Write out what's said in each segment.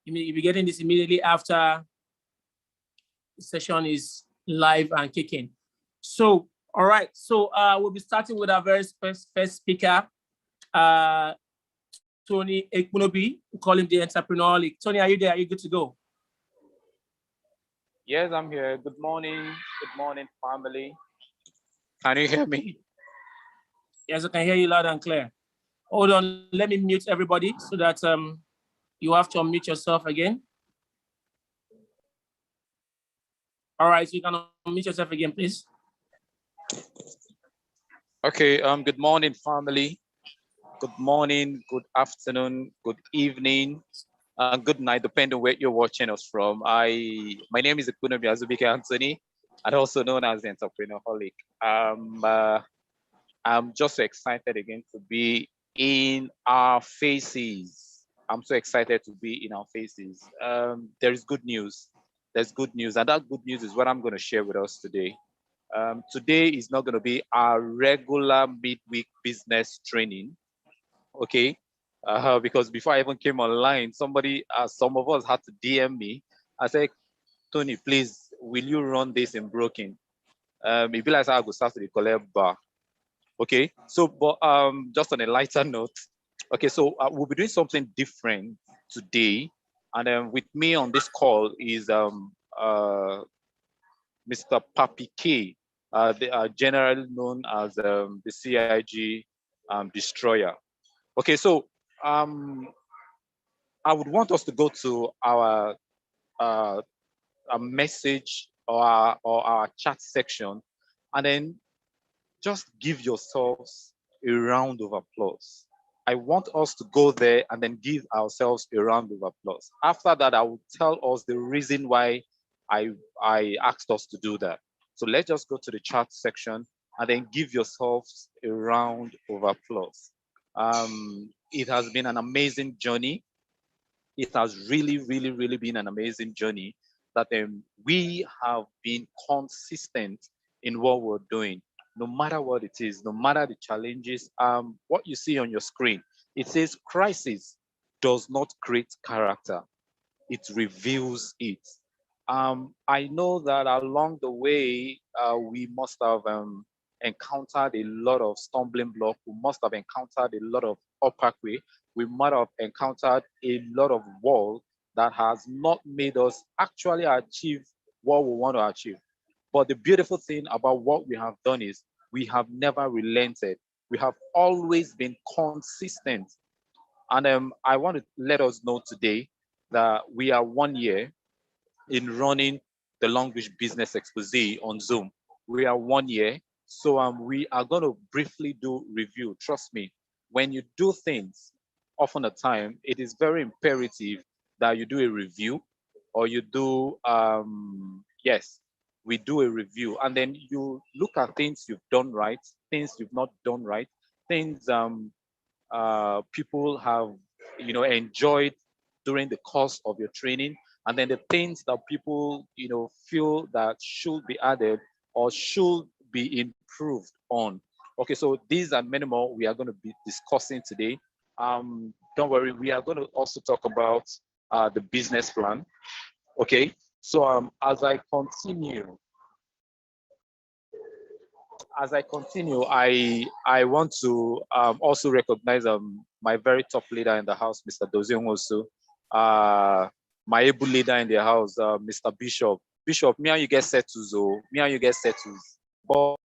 you'll be getting this immediately after the session is live and kicking. So, all right. So we'll be starting with our very first speaker, Tony Ekmunobi. We call him the Entrepreneur League. Tony, are you there? Are you good to go? Yes, I'm here. Good morning, family. Can you hear me? Yes, I can hear you loud and clear. Hold on, let me mute everybody so that you have to unmute yourself again. All right, so you can unmute yourself again, please. Okay, good morning, family. Good morning, good afternoon, good evening, and good night, depending on where you're watching us from. My name is Ekmunobi Azubike Anthony, and also known as the Entrepreneurholic. I'm just so excited again to be in our faces. I'm so excited to be in our faces. There is good news. There's good news, and that good news is what I'm going to share with us today. Today is not going to be our regular midweek business training, okay? Because before I even came online, some of us had to DM me. I said, Tony, please, will you run this in Broken? It be like I go start to the collect bar. Okay, so but just on a lighter note, okay, so we'll be doing something different today, and with me on this call is Mr. Papi K, generally known as the CiG destroyer. Okay, so I would want us to go to our message or our chat section, and then just give yourselves a round of applause. I want us to go there and then give ourselves a round of applause. After that, I will tell us the reason why I asked us to do that. So let's just go to the chat section and then give yourselves a round of applause. It has been an amazing journey. It has really, really, really been an amazing journey that we have been consistent in what we're doing, no matter what it is, no matter the challenges. What you see on your screen, it says crisis does not create character, it reveals it. I know that along the way, we must have encountered a lot of stumbling blocks. We must have encountered a lot of obstacles. We might have encountered a lot of walls that has not made us actually achieve what we want to achieve. But the beautiful thing about what we have done is we have never relented. We have always been consistent. And I want to let us know today that we are 1 year in running the Long Beach Business Exposé on Zoom. We are 1 year. So we are going to briefly do review. Trust me, when you do things, often at time, it is very imperative that you do a review, or you do, yes, we do a review. And then you look at things you've done right, things you've not done right, things people have, enjoyed during the course of your training, and then the things that people, feel that should be added or should be improved on. Okay, so these and many more we are going to be discussing today. Don't worry, we are going to also talk about the business plan. Okay, so as I continue, I want to also recognize my very top leader in the house, Mr. Dozion Osu, my able leader in the house, Mr. Bishop. Bishop, me and you get settled, so me and you get settled. But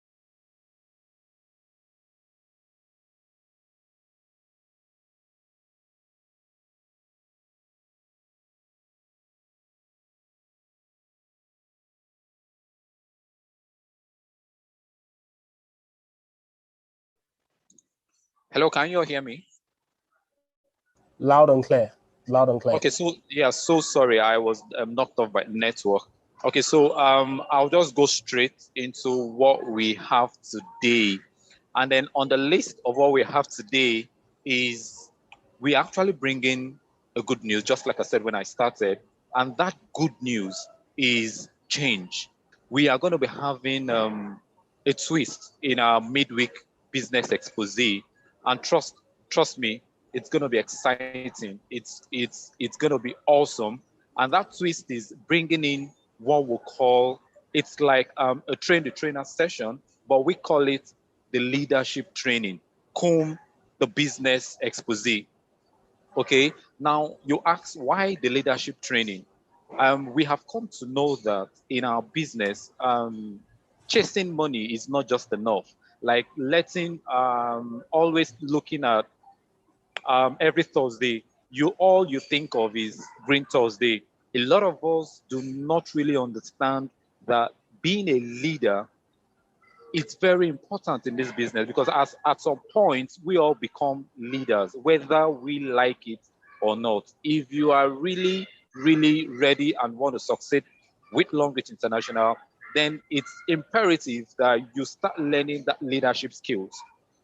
hello, can you all hear me? Loud and clear. Loud and clear. Okay, so yeah, so sorry, I was knocked off by network. Okay, so I'll just go straight into what we have today. And then on the list of what we have today is we actually bring in a good news, just like I said when I started. And that good news is change. We are going to be having a twist in our midweek business expose. And trust me, It's going to be exciting. It's going to be awesome. And that twist is bringing in what we call, it's like a train the trainer session, but we call it the leadership training, cum the business expose. Okay, now you ask why the leadership training? We have come to know that in our business, chasing money is not just enough. Like letting always looking at every Thursday, all you think of is Green Thursday. A lot of us do not really understand that being a leader, it's very important in this business, because as at some point we all become leaders, whether we like it or not. If you are really, really ready and want to succeed with Long Beach International, then it's imperative that you start learning that leadership skills.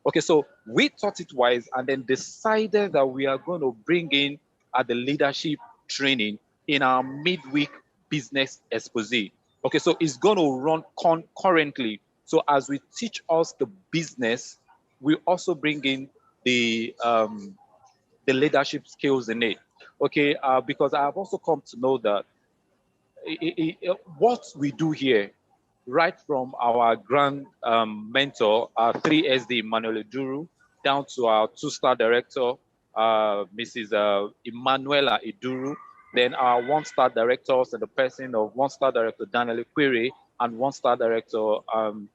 Okay, so we thought it wise and then decided that we are going to bring in the leadership training in our midweek business expose. Okay, so it's going to run concurrently. So as we teach us the business, we also bring in the leadership skills in it. Okay, because I have also come to know that what we do here, right from our grand mentor, our 3SD Manuel Eduru, down to our two-star director, Mrs. Emanuela Eduru, then our one-star directors and the person of one-star director Daniel Query and one-star director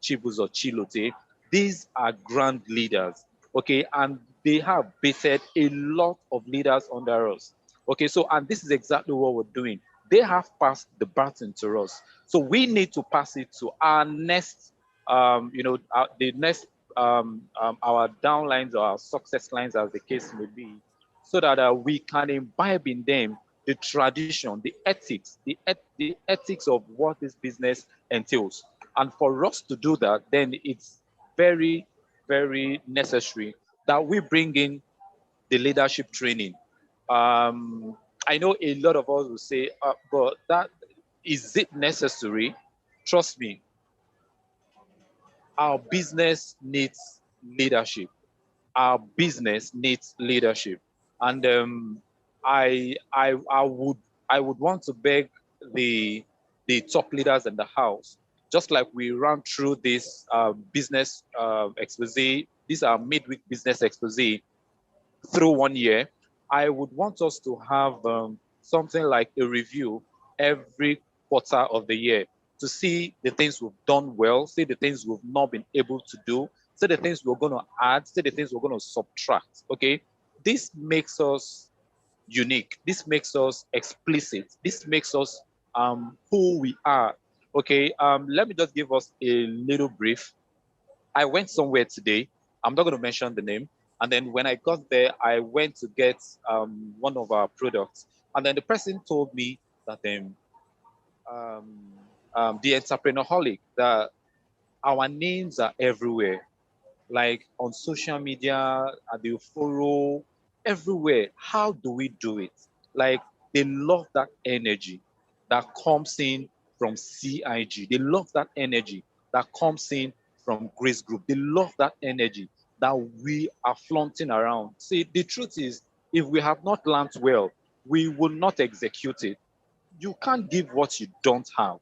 Chibuzo Chilote. These are grand leaders, okay, and they have based a lot of leaders under us. Okay, so and this is exactly what we're doing. They have passed the baton to us, so we need to pass it to our next, the next, our downlines or our success lines, as the case may be, so that we can imbibe in them the tradition, the ethics, the ethics of what this business entails. And for us to do that, then it's very, very necessary that we bring in the leadership training. I know a lot of us will say, but that is it necessary? Trust me, our business needs leadership. Our business needs leadership, and I would want to beg the top leaders in the house, just like we ran through this business expose. These are midweek business expose through 1 year. I would want us to have something like a review every quarter of the year to see the things we've done well, see the things we've not been able to do, see the things we're going to add, see the things we're going to subtract. Okay, this makes us unique. This makes us explicit. This makes us who we are. Okay, let me just give us a little brief. I went somewhere today. I'm not going to mention the name. And then when I got there, I went to get one of our products. And then the person told me that the entrepreneurholic, that our names are everywhere, like on social media, at the foro, everywhere. How do we do it? Like they love that energy that comes in from CiG. They love that energy that comes in from Grace Group. They love that energy that we are flaunting around. See, the truth is, if we have not learned well, we will not execute it. You can't give what you don't have.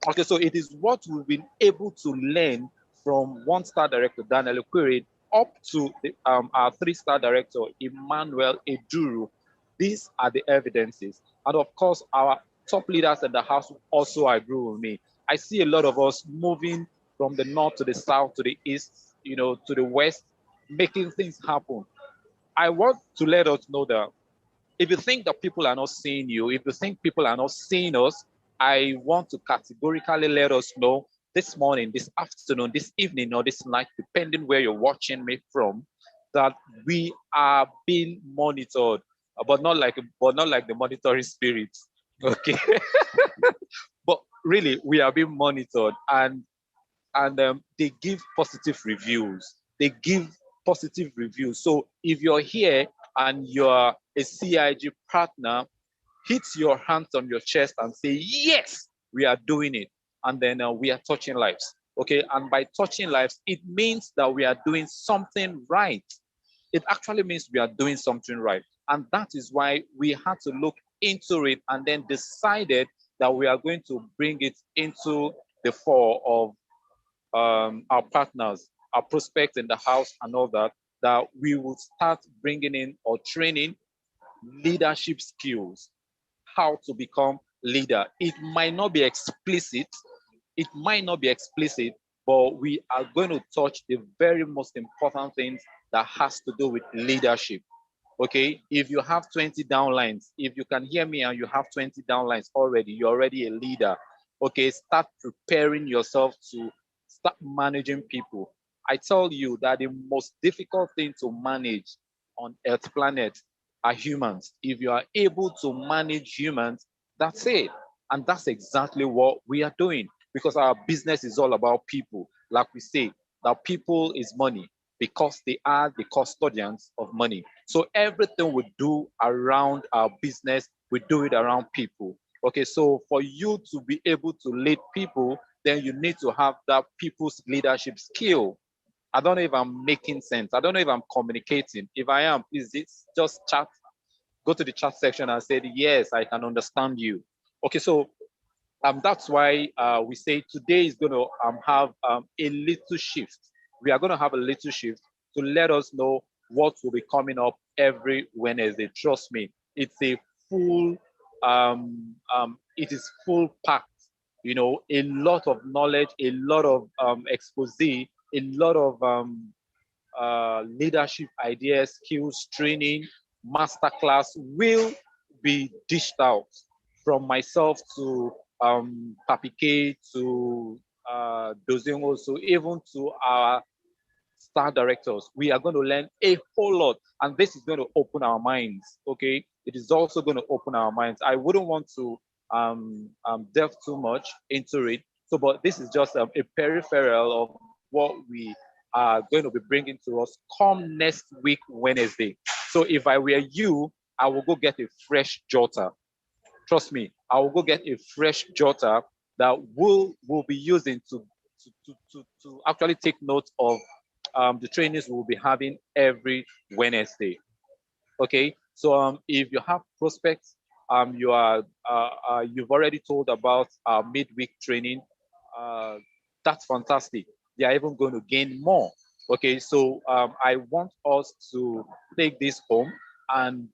Okay, so it is what we've been able to learn from one-star director Daniel Query up to our three-star director Emmanuel Eduru. These are the evidences, and of course, our top leaders in the house also agree with me. I see a lot of us moving from the north to the south to the east, to the west, making things happen. I want to let us know that if you think that people are not seeing you, if you think people are not seeing us, I want to categorically let us know this morning, this afternoon, this evening, or this night, depending where you're watching me from, that we are being monitored, but not like the monitoring spirits. Okay. But really, we are being monitored, and they give positive reviews. They give positive reviews. So if you're here and you're a CiG partner, hit your hands on your chest and say, yes, we are doing it. And then we are touching lives. Okay. And by touching lives, it means that we are doing something right. it actually means we are doing something right. And that is why we had to look into it and then decided that we are going to bring it into the fore of our partners, our prospects in the house and all that, that we will start bringing in or training leadership skills, how to become leader. It might not be explicit, but we are going to touch the very most important things that has to do with leadership. Okay, if you have 20 downlines, if you can hear me and you have 20 downlines already, you're already a leader. Okay, start preparing yourself to start managing people. I tell you that the most difficult thing to manage on Earth planet are humans. If you are able to manage humans, that's it. And that's exactly what we are doing, because our business is all about people. Like we say, that people is money, because they are the custodians of money. So everything we do around our business, we do it around people. Okay, so for you to be able to lead people, then you need to have that people's leadership skill. I don't know if I'm making sense. I don't know if I'm communicating. If I am, please just chat. Go to the chat section and say, yes, I can understand you. Okay, so that's why we say today is going to have a little shift. We are going to have a little shift to let us know what will be coming up every Wednesday. Trust me, it's a full, it is full packed. You know, a lot of knowledge, a lot of expose, a lot of leadership ideas, skills, training, masterclass will be dished out from myself to Papi K, to Dozing, also even to our star directors. We are going to learn a whole lot, and this is going to open our minds. Okay, it is also going to open our minds. I wouldn't want to delve too much into it. So, but this is just a peripheral of what we are going to be bringing to us come next week, Wednesday. So, if I were you, I will go get a fresh jotter. Trust me, I will go get a fresh jotter that we'll be using to actually take note of the trainings we'll be having every Wednesday. Okay, so if you have prospects, you've already told about our midweek training. That's fantastic. They are even going to gain more. Okay, so I want us to take this home and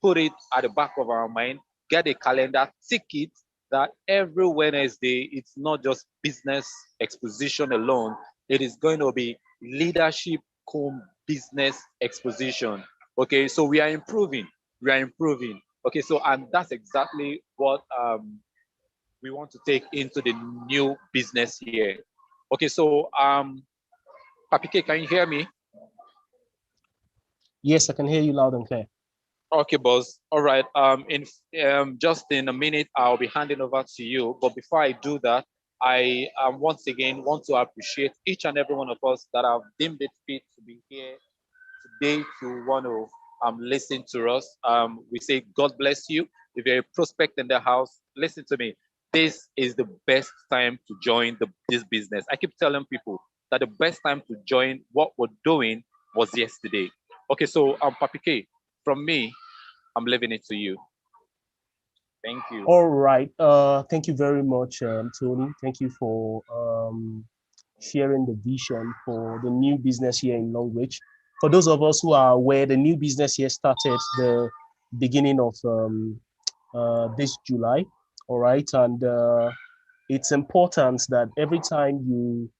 put it at the back of our mind, get a calendar, tick it, that every Wednesday, it's not just business exposition alone, it is going to be leadership cum business exposition. Okay, so we are improving. Okay, so and that's exactly what we want to take into the new business year. Okay, so Papi K, can you hear me? Yes, I can hear you loud and clear. Okay, boss. All right. In just in a minute, I'll be handing over to you. But before I do that, I once again want to appreciate each and every one of us that have deemed it fit to be here today to want to listen to us. We say God bless you. If you're a prospect in the house, listen to me. This is the best time to join this business. I keep telling people that the best time to join what we're doing was yesterday. Okay, so Papi K, from me, I'm leaving it to you. Thank you. All right. Thank you very much, Tony. Thank you for sharing the vision for the new business year in Long Beach. For those of us who are aware, the new business year started the beginning of this July. All right. And it's important that every time you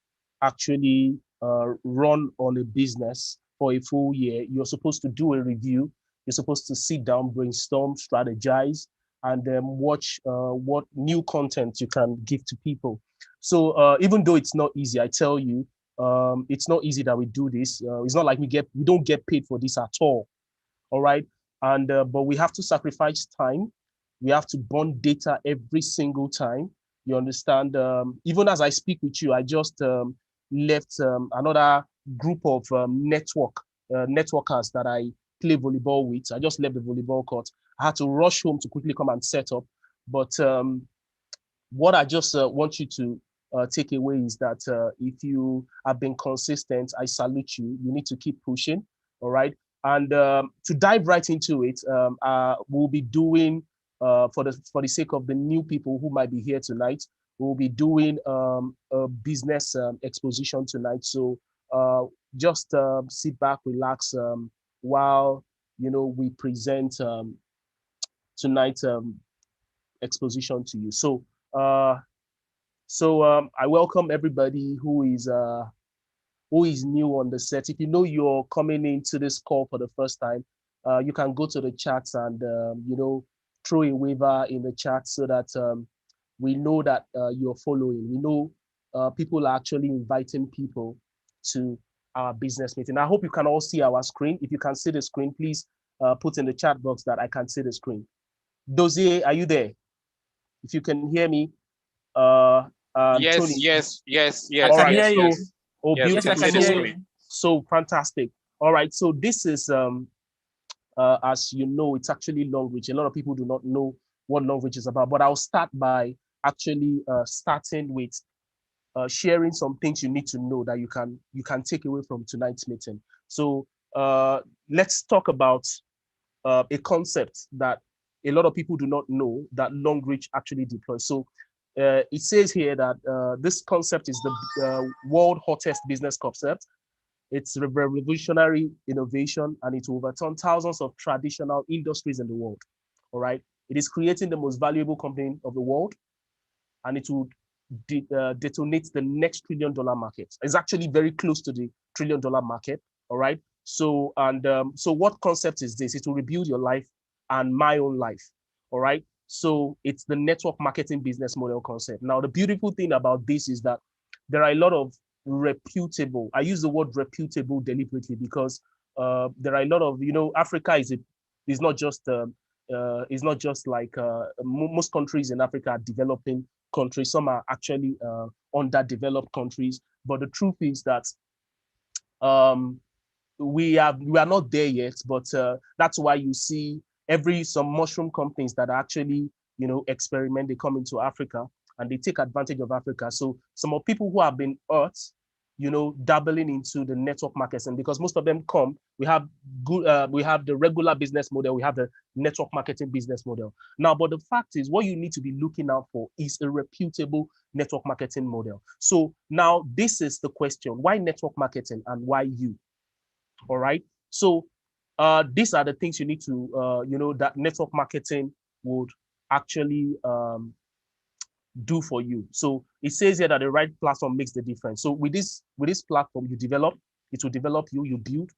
actually run on a business for a full year, you're supposed to do a review. You're supposed to sit down, brainstorm, strategize, and watch what new content you can give to people. So even though it's not easy, I tell you, it's not easy that we do this. It's not like we don't get paid for this at all right? And but we have to sacrifice time. We have to burn data every single time. You understand? Even as I speak with you, I just left another group of networkers that I play volleyball with. I just left the volleyball court. I had to rush home to quickly come and set up. But what I just want you to take away is that if you have been consistent, I salute you. You need to keep pushing. All right. And to dive right into it, we'll be doing for the sake of the new people who might be here tonight, we'll be doing a business exposition tonight. So just sit back, relax while we present tonight's exposition to you. Uh, I welcome everybody who is new on the set. If you know you're coming into this call for the first time, you can go to the chats and throw a waiver in the chat so that we know that you're following. We know people are actually inviting people to our business meeting. I hope you can all see our screen. If you can see the screen, please put in the chat box that I can see the screen. Dozier, are you there? If you can hear me, uh, Yes, Tony. yes, yes, I All yes, can right. hear yes, you. So, yes. oh, Yes, we Yes, can I beautiful. see can the hear So, you. screen. so fantastic. All right. So this is, as you know, it's actually long reach. A lot of people do not know what long reach is about, but I'll start by actually starting with sharing some things you need to know that you can take away from tonight's meeting. So let's talk about a concept that a lot of people do not know that long reach actually deploys. So it says here that this concept is the world hottest business concept. It's a revolutionary innovation and it will overturn thousands of traditional industries in the world. All right. It is creating the most valuable company of the world and it will detonate the next $1 trillion market. It's actually very close to the $1 trillion market. All right. So what concept is this? It will rebuild your life and my own life. All right. So it's the network marketing business model concept. Now, the beautiful thing about this is that there are a lot of reputable. I use the word reputable deliberately because there are a lot of Africa is not just is not just like most countries in Africa are developing countries. Some are actually underdeveloped countries. But the truth is that um, we are not there yet. But that's why you see some mushroom companies that are actually experiment. They come into Africa and they take advantage of Africa. So some of people who have been hurt, dabbling into the network markets, and because most of them come, we have the regular business model, we have the network marketing business model. Now, but the fact is, what you need to be looking out for is a reputable network marketing model. So now this is the question: why network marketing and why you? All right. So these are the things you need to, that network marketing would actually do for you. So it says here that the right platform makes the difference. So with this platform, you develop, it will develop you, you build.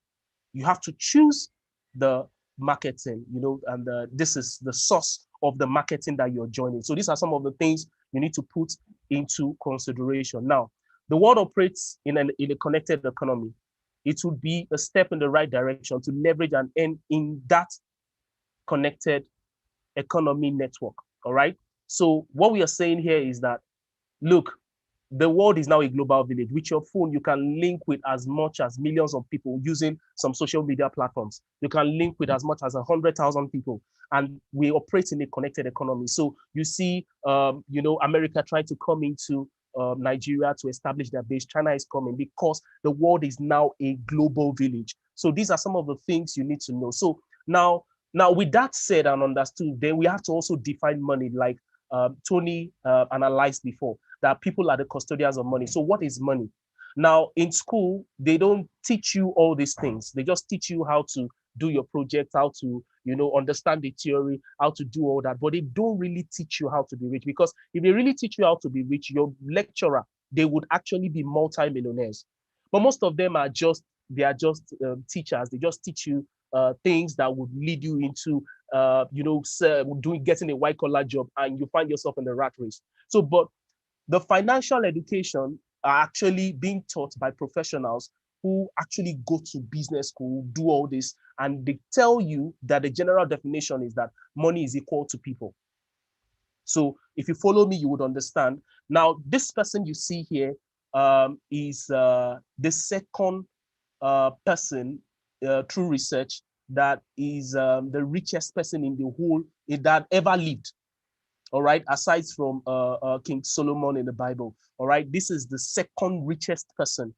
You have to choose the marketing, and this is the source of the marketing that you're joining. So these are some of the things you need to put into consideration. Now, the world operates in a connected economy. It would be a step in the right direction to leverage and end in that connected economy network. All right. So what we are saying here is that, look, the world is now a global village. With your phone, you can link with as much as millions of people using some social media platforms. You can link with as much as 100,000 people, and we operate in a connected economy. So you see, America trying to come into Nigeria to establish their base. China is coming because the world is now a global village. So these are some of the things you need to know. So now, with that said and understood, then we have to also define money, like Tony analyzed before, that people are the custodians of money. So what is money? Now, in school, they don't teach you all these things. They just teach you how to do your project, how to, understand the theory, how to do all that. But they don't really teach you how to be rich, because if they really teach you how to be rich, your lecturer, they would actually be multi-millionaires. But most of them they are just teachers. They just teach you things that would lead you into getting a white collar job, and you find yourself in the rat race. So, but the financial education are actually being taught by professionals who actually go to business school, do all this, and they tell you that the general definition is that money is equal to people. So if you follow me, you would understand. Now, this person you see here is the second person through research that is the richest person in the whole that ever lived. All right, aside from King Solomon in the Bible. All right, this is the second richest person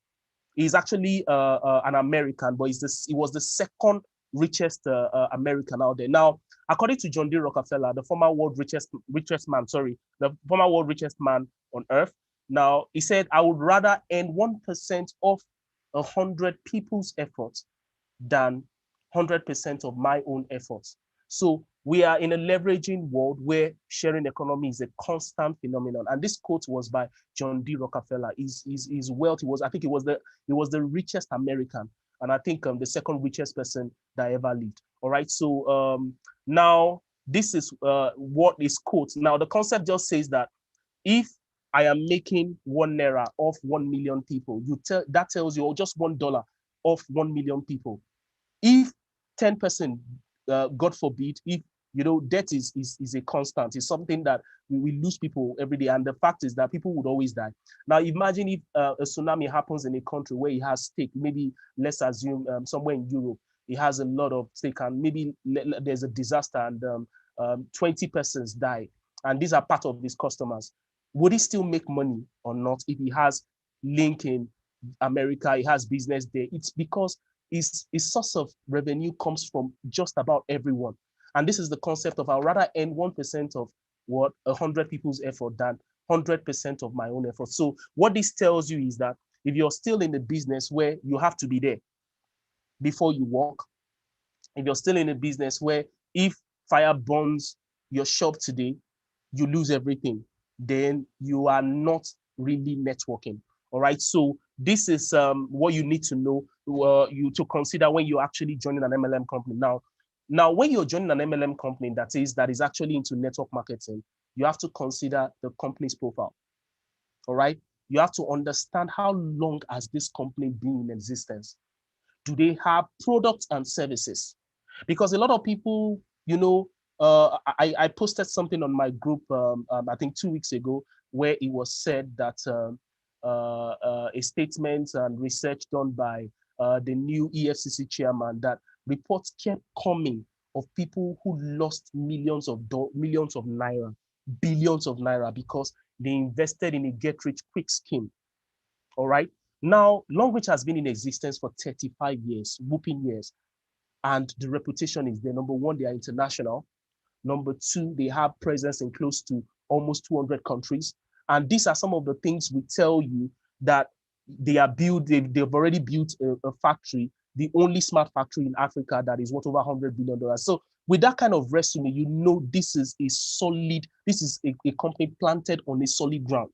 He's actually an American, but he was the second richest American out there. Now, according to John D. Rockefeller, the former world richest man, sorry, the former world richest man on earth. Now, he said, I would rather earn 1% of 100 people's efforts than 100% of my own efforts. So we are in a leveraging world where sharing economy is a constant phenomenon. And this quote was by John D. Rockefeller. His wealth, I think he was the richest American, and I think the second richest person that ever lived. All right. So now this is what is quote. Now the concept just says that if I am making 1 naira off 1 million people, that tells you, or just $1 off 1 million people. If 10%, God forbid, if death is a constant, it's something that we lose people every day, and the fact is that people would always die. Now imagine if a tsunami happens in a country where it has stake, maybe let's assume somewhere in Europe, it has a lot of stake, and maybe there's a disaster and 20 persons die, and these are part of his customers. Would he still make money or not if he has link in America, he has business there? It's because his source of revenue comes from just about everyone. And this is the concept of I'd rather earn 1% of what 100 people's effort than 100% of my own effort. So what this tells you is that if you're still in the business where you have to be there before you walk, if you're still in a business where if fire burns your shop today, you lose everything, then you are not really networking. All right. So this is what you need to know, you to consider when you're actually joining an MLM company. Now, when you're joining an MLM company that is actually into network marketing, you have to consider the company's profile. All right. You have to understand how long has this company been in existence. Do they have products and services? Because a lot of people, I posted something on my group, I think 2 weeks ago, where it was said that a statement and research done by the new EFCC chairman, that reports kept coming of people who lost millions of naira, billions of naira, because they invested in a get rich quick scheme. All right. Now, Longreach has been in existence for 35 years, whooping years, and the reputation is there. Number one, they are international. Number two, they have presence in close to almost 200 countries. And these are some of the things we tell you that they've already built a factory, the only smart factory in Africa that is worth over $100 billion. So with that kind of resume, this is a company planted on a solid ground.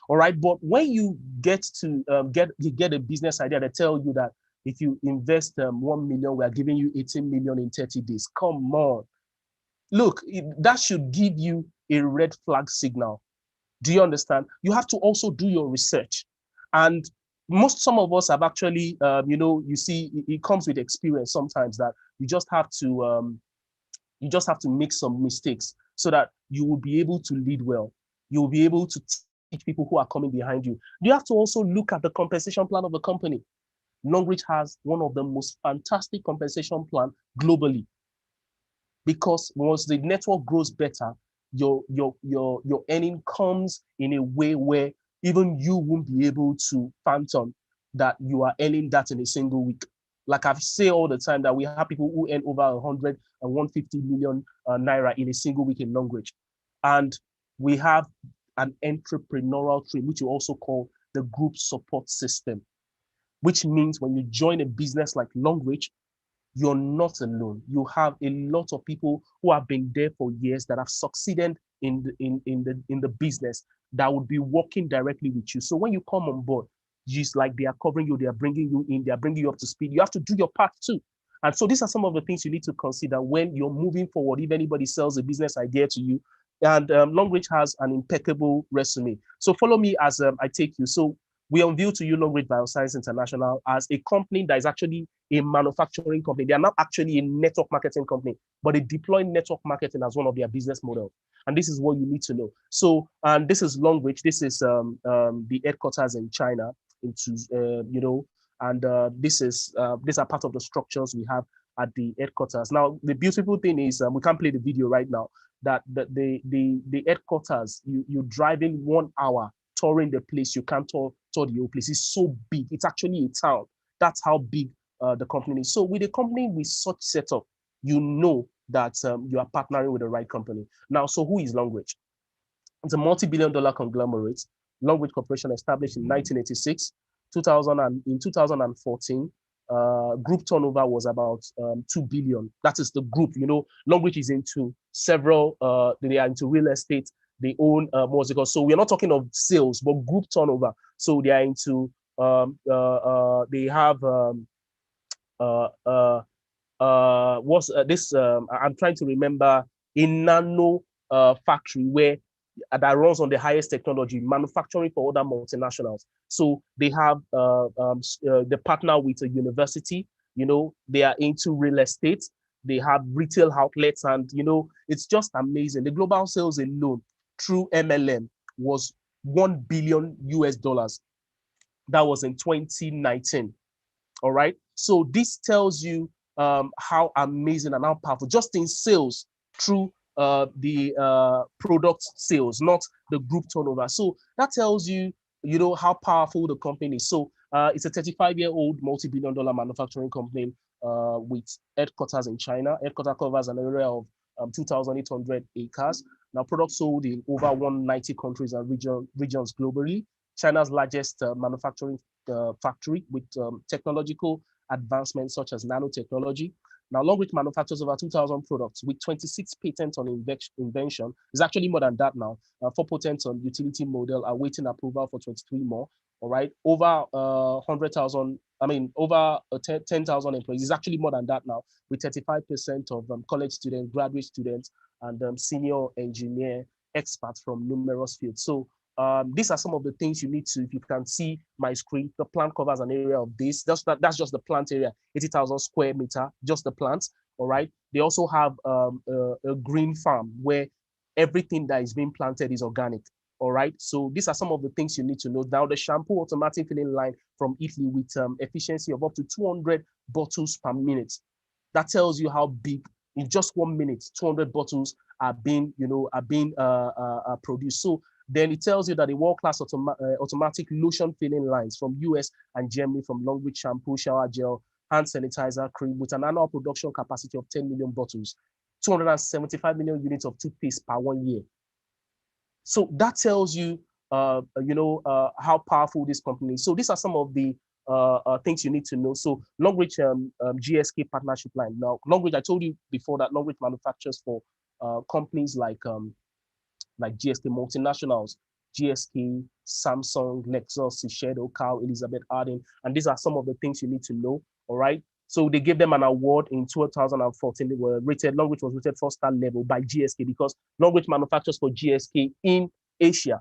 All right. But when you get a business idea that tell you that if you invest 1 million, we are giving you 18 million in 30 days. Come on. Look, that should give you a red flag signal. Do you understand? You have to also do your research. And some of us have actually, you see, it comes with experience sometimes that you just have to make some mistakes so that you will be able to lead well. You will be able to teach people who are coming behind you. You have to also look at the compensation plan of a company. Longreach has one of the most fantastic compensation plan globally, because once the network grows better, your earning comes in a way where even you won't be able to phantom that you are earning that in a single week. Like I say all the time, that we have people who earn over 100 and 150 million naira in a single week in Longreach. And we have an entrepreneurial team, which you also call the group support system, which means when you join a business like Longreach, you're not alone. You have a lot of people who have been there for years that have succeeded in the business, that would be working directly with you. So when you come on board, just like they are covering you, they are bringing you in, they are bringing you up to speed. You have to do your part too. And so these are some of the things you need to consider when you're moving forward. If anybody sells a business idea to you, and Longreach has an impeccable resume. So follow me as I take you. So we unveil to you Longreach Bioscience International as a company that is actually a manufacturing company. They are not actually a network marketing company, but they deploy network marketing as one of their business models. And this is what you need to know. So, and this is Longreach. This is the headquarters in China, and these are part of the structures we have at the headquarters. Now, the beautiful thing is we can't play the video right now. That the headquarters, you drive in 1 hour touring the place. You can't capture the whole place. It's so big. It's actually a town. That's how big the company is. So with a company with such setup, you know that you are partnering with the right company. Now, so who is Longreach? It's a multi-billion-dollar conglomerate. Longreach Corporation established in 1986. 2000 and, in 2014, group turnover was about 2 billion. That is the group. You know, Longreach is into several, they are into real estate. They own musical. So we're not talking of sales, but group turnover. So they are into, they have, uh, uh, what's this? I'm trying to remember a nano factory where that runs on the highest technology, manufacturing for other multinationals. So they have the partner with a university. You know, they are into real estate. They have retail outlets, and you know, it's just amazing. The global sales alone through MLM was 1 billion US dollars. That was in 2019. All right. So this tells you how amazing and how powerful, just in sales through the product sales, not the group turnover. So that tells you, you know, how powerful the company is. So it's a 35-year-old multi-billion-dollar manufacturing company with headquarters in China. Headquarters covers an area of 2,800 acres. Now, products sold in over 190 countries and regions globally. China's largest manufacturing factory with technological advancements such as nanotechnology. Now, Longreach manufactures over 2,000 products with 26 patents on invention. It's actually more than that now. 4 patents on utility model awaiting approval for 23 more. All right, over 100,000. I mean, over 10,000 employees. It's actually more than that now, with 35% of college students, graduate students, and senior engineer experts from numerous fields. So these are some of the things you need to, if you can see my screen, the plant covers an area of this. That's just the plant area, 80,000 square meter, just the plants. All right. They also have a green farm where everything that is being planted is organic. All right. So these are some of the things you need to know. Now, the shampoo automatic filling line from Italy with efficiency of up to 200 bottles per minute. That tells you how big, in just 1 minute, 200 bottles are being, you know, are being produced. So then it tells you that the world-class automatic lotion filling lines from US and Germany from Longreach shampoo, shower gel, hand sanitizer, cream with an annual production capacity of 10 million bottles, 275 million units of toothpaste per 1 year. So that tells you, how powerful this company is. So these are some of the things you need to know. So Longreach GSK partnership line. Now, Longreach, I told you before that Longreach manufactures for companies like GSK multinationals, GSK, Samsung, Lexus, Shiseido, Carl, Elizabeth Arden. And these are some of the things you need to know. All right. So they gave them an award in 2014. They were rated, Longreach was rated 4-star level by GSK because Longreach manufactures for GSK in Asia.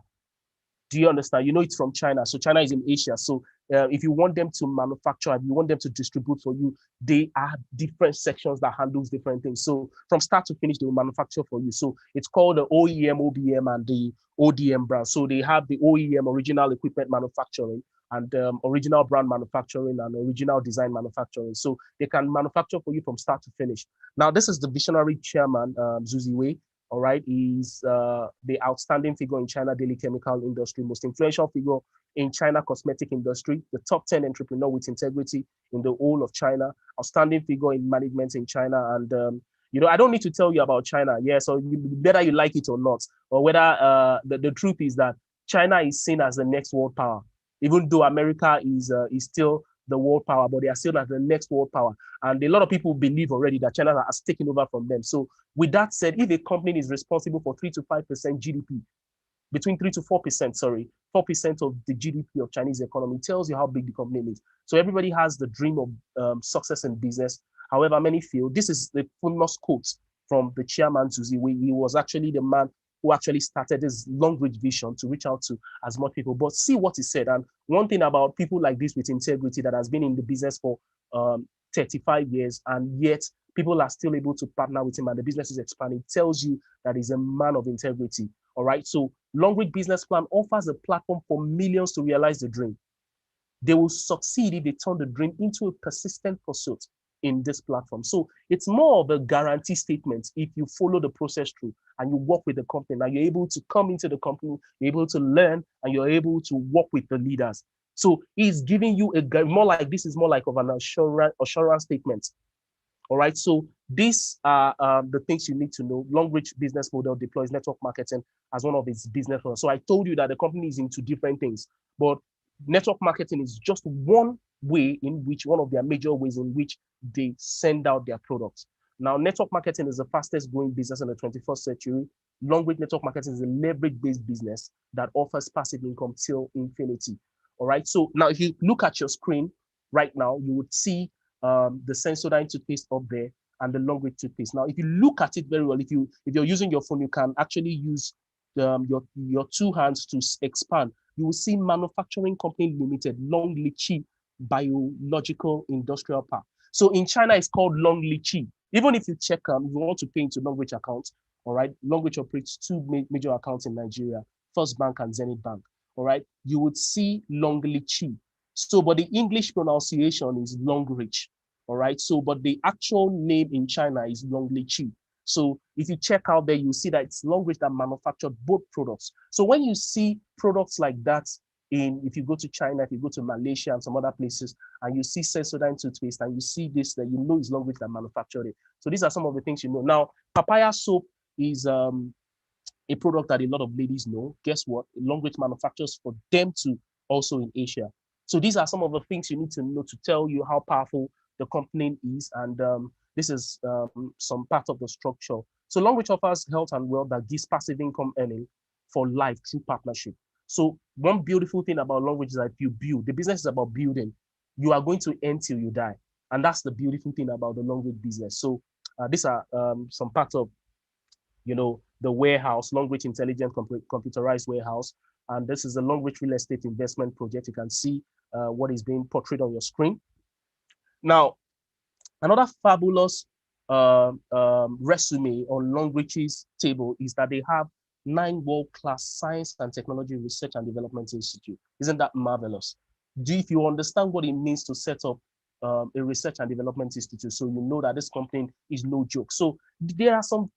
Do you understand? You know it's from China. So China is in Asia. So if you want them to manufacture, if you want them to distribute for you, they are different sections that handles different things. So from start to finish, they will manufacture for you. So it's called the OEM, OBM, and the ODM brand. So they have the OEM, original equipment manufacturing, and original brand manufacturing and original design manufacturing. So they can manufacture for you from start to finish. Now, this is the visionary chairman, Zuzi Wei. All right, he's the outstanding figure in China daily chemical industry, most influential figure in China cosmetic industry, the top 10 entrepreneur with integrity in the whole of China, outstanding figure in management in China. And, I don't need to tell you about China. Yeah, so whether you like it or not, or whether the truth is that China is seen as the next world power, even though America is still the world power, but they are still as the next world power. And a lot of people believe already that China has taken over from them. So with that said, if a company is responsible for 3 to 5% GDP, between 3 to 4%, 4% of the GDP of Chinese economy, tells you how big the company is. So everybody has the dream of success in business. However, many feel this is the famous quote from the chairman, Suzy. He was actually the man who actually started this long-range vision to reach out to as much people. But see what he said. And one thing about people like this with integrity that has been in the business for 35 years, and yet people are still able to partner with him and the business is expanding, it tells you that he's a man of integrity. All right. So Long-Range Business Plan offers a platform for millions to realize the dream. They will succeed if they turn the dream into a persistent pursuit in this platform. So it's more of a guarantee statement if you follow the process through and you work with the company. Now you're able to come into the company, you're able to learn, and you're able to work with the leaders. So he's giving you more like, this is more like of an assurance statement. All right. So these are the things you need to know. Long Reach business model deploys network marketing as one of its business models. So I told you that the company is into different things, but network marketing is just one way in which, one of their major ways in which they send out their products. Now, network marketing is the fastest growing business in the 21st century. Long Reach network marketing is a leverage based business that offers passive income till infinity. All right. So now, if you look at your screen right now, you would see the Sensodyne toothpaste up there and the Long Reach toothpaste. Now, if you look at it very well, if you're using your phone, you can actually use your two hands to expand. You will see Manufacturing Company Limited, Long Lichi Biological Industrial Park. So in China, it's called Long Lichi. Even if you check, if you want to pay into Long Reach accounts, all right, Long Reach operates two major accounts in Nigeria, First Bank and Zenith Bank. All right, you would see Long Lichi. So, but the English pronunciation is Long Reach. All right. So, but the actual name in China is Long Lichi. So, if you check out there, you see that it's Long Reach that manufactured both products. So, when you see products like that if you go to China, if you go to Malaysia and some other places, and you see Sensodyne toothpaste and you see this, that you know it's Long Reach that manufactured it. So, these are some of the things you know. Now, papaya soap is a product that a lot of ladies know. Guess what? Long Reach manufactures for them too, also in Asia. So these are some of the things you need to know to tell you how powerful the company is. And this is some part of the structure. So Long Reach offers health and wealth that gives passive income earning for life through partnership. So one beautiful thing about Long Reach is that if you build, the business is about building. You are going to end till you die. And that's the beautiful thing about the Long Reach business. So these are some parts of the warehouse, Long Reach Intelligent Computerized Warehouse. And this is a Long Reach real estate investment project. You can see what is being portrayed on your screen. Now, another fabulous resume on Long Reach's table is that they have 9 world-class science and technology research and development institute. Isn't that marvelous? If you understand what it means to set up a research and development institute, so you know that this company is no joke. So there are some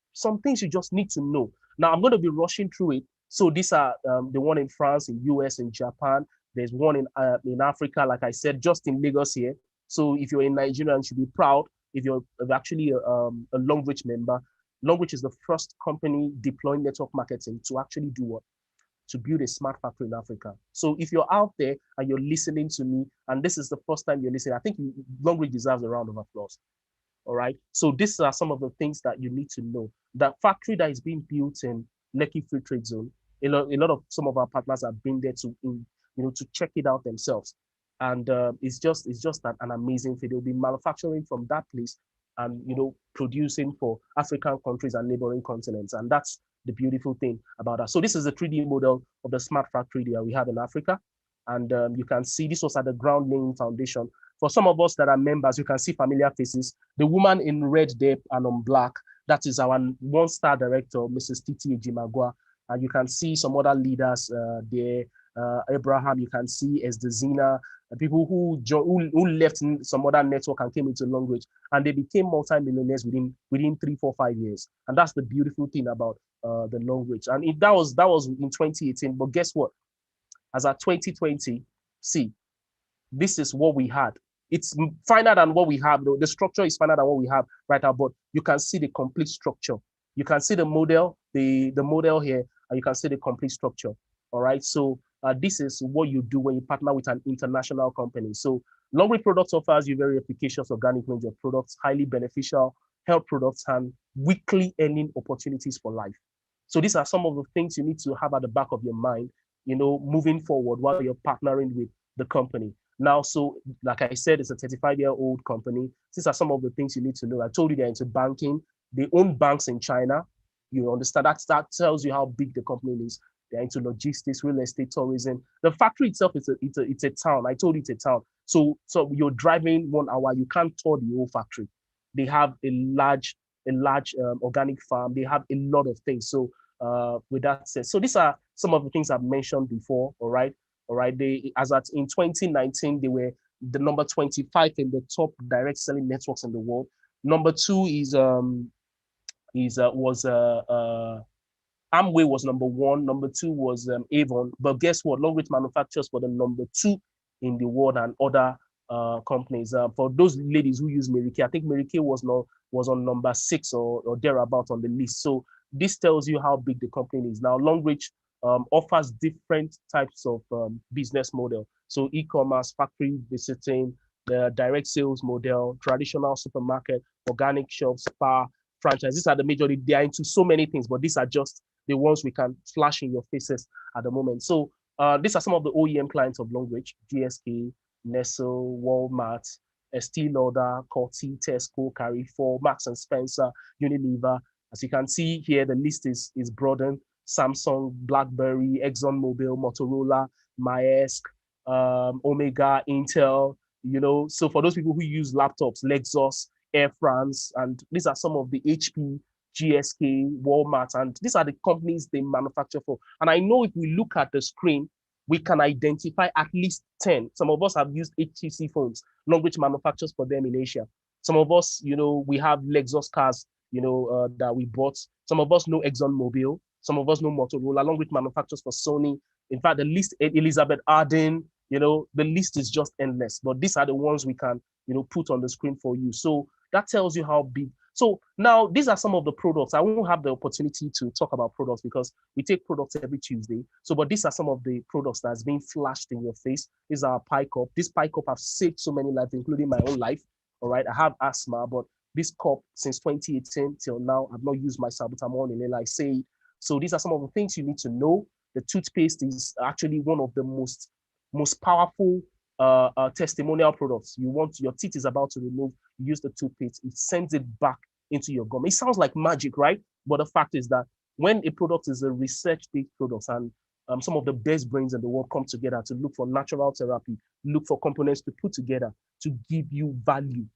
things you just need to know. Now I'm going to be rushing through it. So these are the one in France, in US, in Japan. There's one in Africa, like I said, just in Lagos here. So if you're in Nigeria, you should be proud. If you're actually a Long Reach member, Long Reach is the first company deploying network marketing to actually do what? To build a smart factory in Africa. So if you're out there and you're listening to me, and this is the first time you're listening, I think Long Reach deserves a round of applause. All right. So these are some of the things that you need to know. That factory that is being built in Lekki Free Trade Zone, a lot of some of our partners have been there to check it out themselves, and it's just an amazing thing. They'll be manufacturing from that place and producing for African countries and neighboring continents, and that's the beautiful thing about that. So this is a 3D model of the smart factory that we have in Africa, and you can see this was at the ground laying foundation. For some of us that are members, you can see familiar faces. The woman in red there and on black, that is our one-star director, Mrs. Titi Ejimagua. And you can see some other leaders there. Abraham, you can see Esdezina, people who left some other network and came into Long Reach, and they became multi-millionaires within 3, 4, 5 years. And that's the beautiful thing about the Long Reach. And that was in 2018. But guess what? As at 2020, see, this is what we had. It's finer than what we have. The structure is finer than what we have right now, but you can see the complete structure. You can see the model here, and you can see the complete structure. All right. So this is what you do when you partner with an international company. So Long Reach Products offers you very efficacious organic range of products, highly beneficial health products, and weekly earning opportunities for life. So these are some of the things you need to have at the back of your mind, moving forward while you're partnering with the company. Now, so like I said, it's a 35-year-old company. These are some of the things you need to know. I told you they're into banking. They own banks in China. You understand that tells you how big the company is. They're into logistics, real estate, tourism. The factory itself it's a town. I told you it's a town. So you're driving 1 hour, you can't tour the whole factory. They have a large organic farm. They have a lot of things. So with that said, so these are some of the things I've mentioned before. All right. They, as at in 2019, they were the number 25 in the top direct selling networks in the world. Number 2 was Amway was number 1. Number 2 was Avon. But guess what? Long Reach manufactures for the number 2 in the world and other companies. For those ladies who use Mary Kay, I think Mary Kay was on number 6 or thereabout on the list. So this tells you how big the company is. Now, Longreach offers different types of business model. So e-commerce, factory visiting, the direct sales model, traditional supermarket, organic shops, spa, franchise. These are the major. They are into so many things, but these are just the ones we can flash in your faces at the moment. So these are some of the OEM clients of Longreach: GSK, Nestle, Walmart, Estee Lauder, Coty, Tesco, Carrefour, Marks and Spencer, Unilever. As you can see here, the list is broadened. Samsung, BlackBerry, ExxonMobil, Motorola, Maersk, Omega, Intel. So for those people who use laptops, Lexus, Air France, and these are some of the HP, GSK, Walmart, and these are the companies they manufacture for. And I know if we look at the screen, we can identify at least 10. Some of us have used HTC phones, Longreach manufactures for them in Asia. Some of us, we have Lexus cars, that we bought. Some of us know ExxonMobil. Some of us know Motorola, Longreach manufactures for Sony. In fact, the list, Elizabeth Arden, the list is just endless. But these are the ones we can, put on the screen for you. So that tells you how big. So now these are some of the products. I won't have the opportunity to talk about products because we take products every Tuesday. So, but these are some of the products that's being flashed in your face. These are pie cup. This pie cup have saved so many lives, including my own life. All right. I have asthma, but this cup since 2018 till now, I've not used my salbutamol in I say. So these are some of the things you need to know. The toothpaste is actually one of the most powerful testimonial products. Your teeth is about to remove, you use the toothpaste, it sends it back into your gum. It sounds like magic, right? But the fact is that when a product is a research-based product and some of the best brains in the world come together to look for natural therapy, look for components to put together to give you value.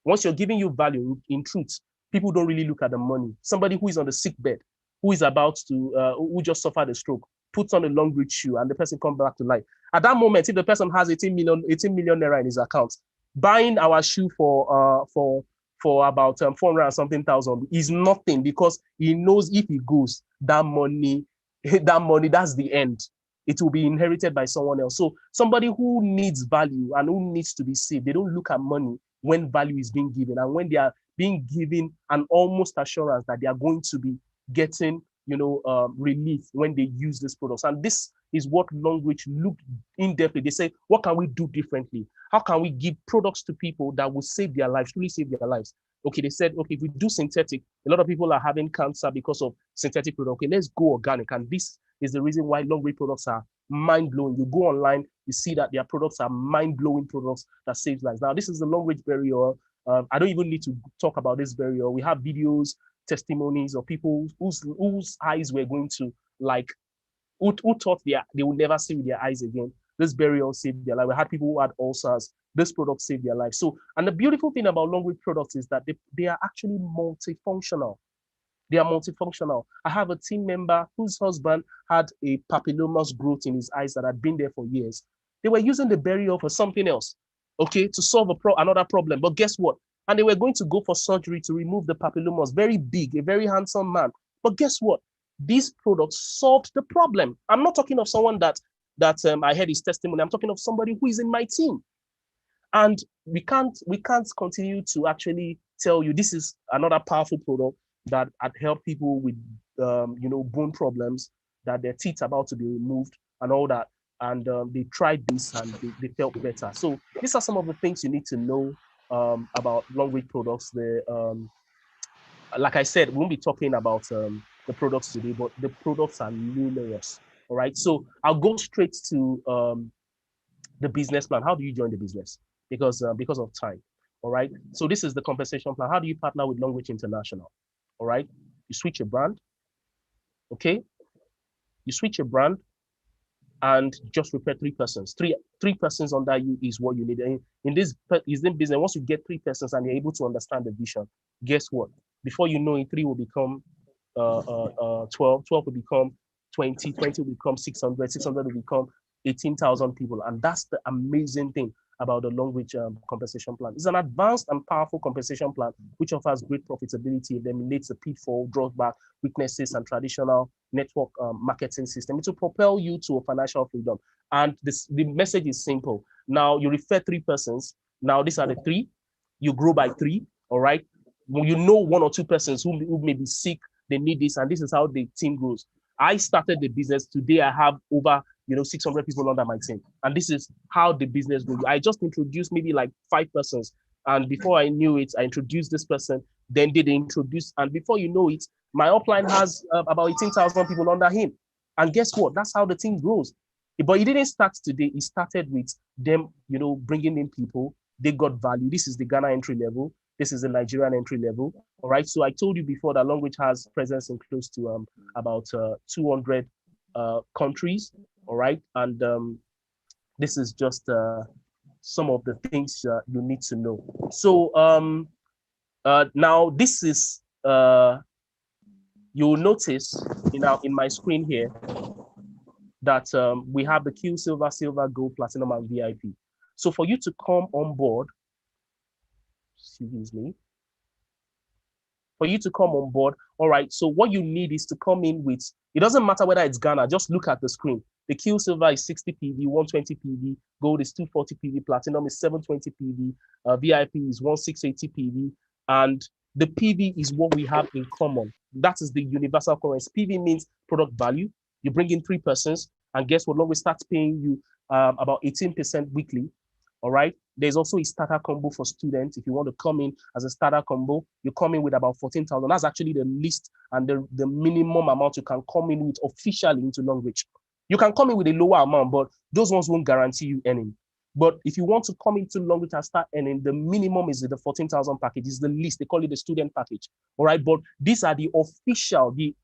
Once you're giving you value, in truth, people don't really look at the money. Somebody who is on the sick bed, who is about to, who just suffered a stroke, puts on a Longreach shoe and the person comes back to life. At that moment, if the person has 18 million naira in his account, buying our shoe for about 400 and something thousand is nothing because he knows if he goes, that money, that's the end. It will be inherited by someone else. So somebody who needs value and who needs to be saved, they don't look at money when value is being given and when they are being given an almost assurance that they are going to be getting relief when they use these products. And this is what Longreach looked in depth. They say, what can we do differently? How can we give products to people that will save their lives, really save their lives? Okay, they said, okay, if we do synthetic, a lot of people are having cancer because of synthetic products. Okay, let's go organic. And this is the reason why Longreach products are mind-blowing. You go online, you see that their products are mind-blowing products that save lives. Now, this is the Longreach berry oil. I don't even need to talk about this berry oil. We have videos, testimonies of people whose eyes were going to who thought they would never see with their eyes again. This burial saved their life. We had people who had ulcers. This product saved their life. So, and the beautiful thing about Longreach products is that they are actually multifunctional. They are multifunctional. I have a team member whose husband had a papillomas growth in his eyes that had been there for years. They were using the burial for something else, okay, to solve another problem. But guess what? And they were going to go for surgery to remove the papillomas. Very big, a very handsome man. But guess what? These products solved the problem. I'm not talking of someone that I heard his testimony. I'm talking of somebody who is in my team. And we can't continue to actually tell you this is another powerful product that had helped people with bone problems, that their teeth are about to be removed and all that. And they tried this and they felt better. So these are some of the things you need to know about Longreach products. Like I said, we won't be talking about the products today, but the products are numerous. All right. So I'll go straight to the business plan. How do you join the business? Because of time. All right. So this is the compensation plan. How do you partner with Longreach International? All right. You switch your brand. Okay. You switch your brand and just prepare 3 persons. Three persons under you is what you need. And in this business, once you get 3 persons and you're able to understand the vision, guess what? Before you know it, 3 will become 12, 12 will become 20, 20 will become 600, 600 will become 18,000 people. And that's the amazing thing about the Longreach compensation plan. It's an advanced and powerful compensation plan which offers great profitability, eliminates the pitfall, draws back weaknesses and traditional network marketing system. It will propel you to a financial freedom. And the message is simple. Now you refer 3 persons. Now these are the three. You grow by three. All right. Well, you know 1 or 2 persons who may be sick, they need this, and this is how the team grows. I started the business. Today I have over 600 people under my team, and this is how the business grew. I just introduced maybe like 5 persons, and before I knew it, I introduced this person. Then did they introduce, and before you know it, my upline has about 18,000 people under him. And guess what? That's how the team grows. But it didn't start today. It started with them, bringing in people. They got value. This is the Ghana entry level. This is the Nigerian entry level. All right. So I told you before that Language has presence in close to about 200 countries. All right. And this is just some of the things you need to know. So now this is you'll notice in my screen here that we have the Q, silver, silver, gold, platinum, and VIP. So for you to come on board, excuse me, for you to come on board, all right, so what you need is to come in with, it doesn't matter whether it's Ghana, just look at the screen. The Q silver is 60 PV, 120 PV, gold is 240 PV, platinum is 720 PV, VIP is 1680 PV, and the PV is what we have in common. That is the universal currency. PV means product value. You bring in 3 persons, and guess what? Long starts paying you about 18% weekly. All right. There's also a starter combo for students. If you want to come in as a starter combo, you come in with about 14,000. That's actually the least and the minimum amount you can come in with officially into Longreach. You can come in with a lower amount, but those ones won't guarantee you earning. But if you want to come into Longreach and start earning, the minimum is the 14,000 package. Is the least. They call it the student package. All right. But these are the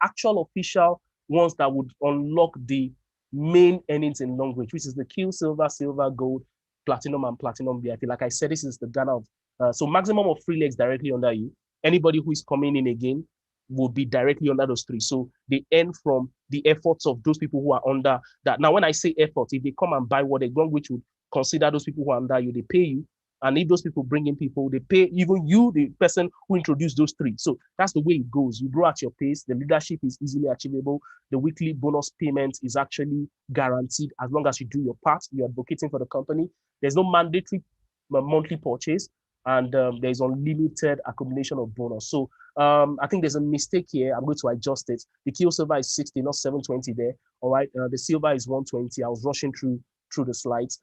actual official ones that would unlock the main earnings in Longreach, which is the Q, silver, silver, gold, platinum, and platinum VIP. Like I said, this is the Ghana of, so maximum of 3 legs directly under you. Anybody who is coming in again will be directly under those three. So they earn from the efforts of those people who are under that. Now, when I say effort, if they come and buy what they want, which would consider those people who are under you, they pay you. And if those people bring in people, they pay even you, the person who introduced those three. So that's the way it goes. You grow at your pace. The leadership is easily achievable. The weekly bonus payment is actually guaranteed as long as you do your part. You're advocating for the company. There's no mandatory monthly purchase, and there's unlimited accumulation of bonus. So I think there's a mistake here. I'm going to adjust it. The Kilo Silver is 60, not 720 there. All right. The silver is 120. I was rushing through the slides.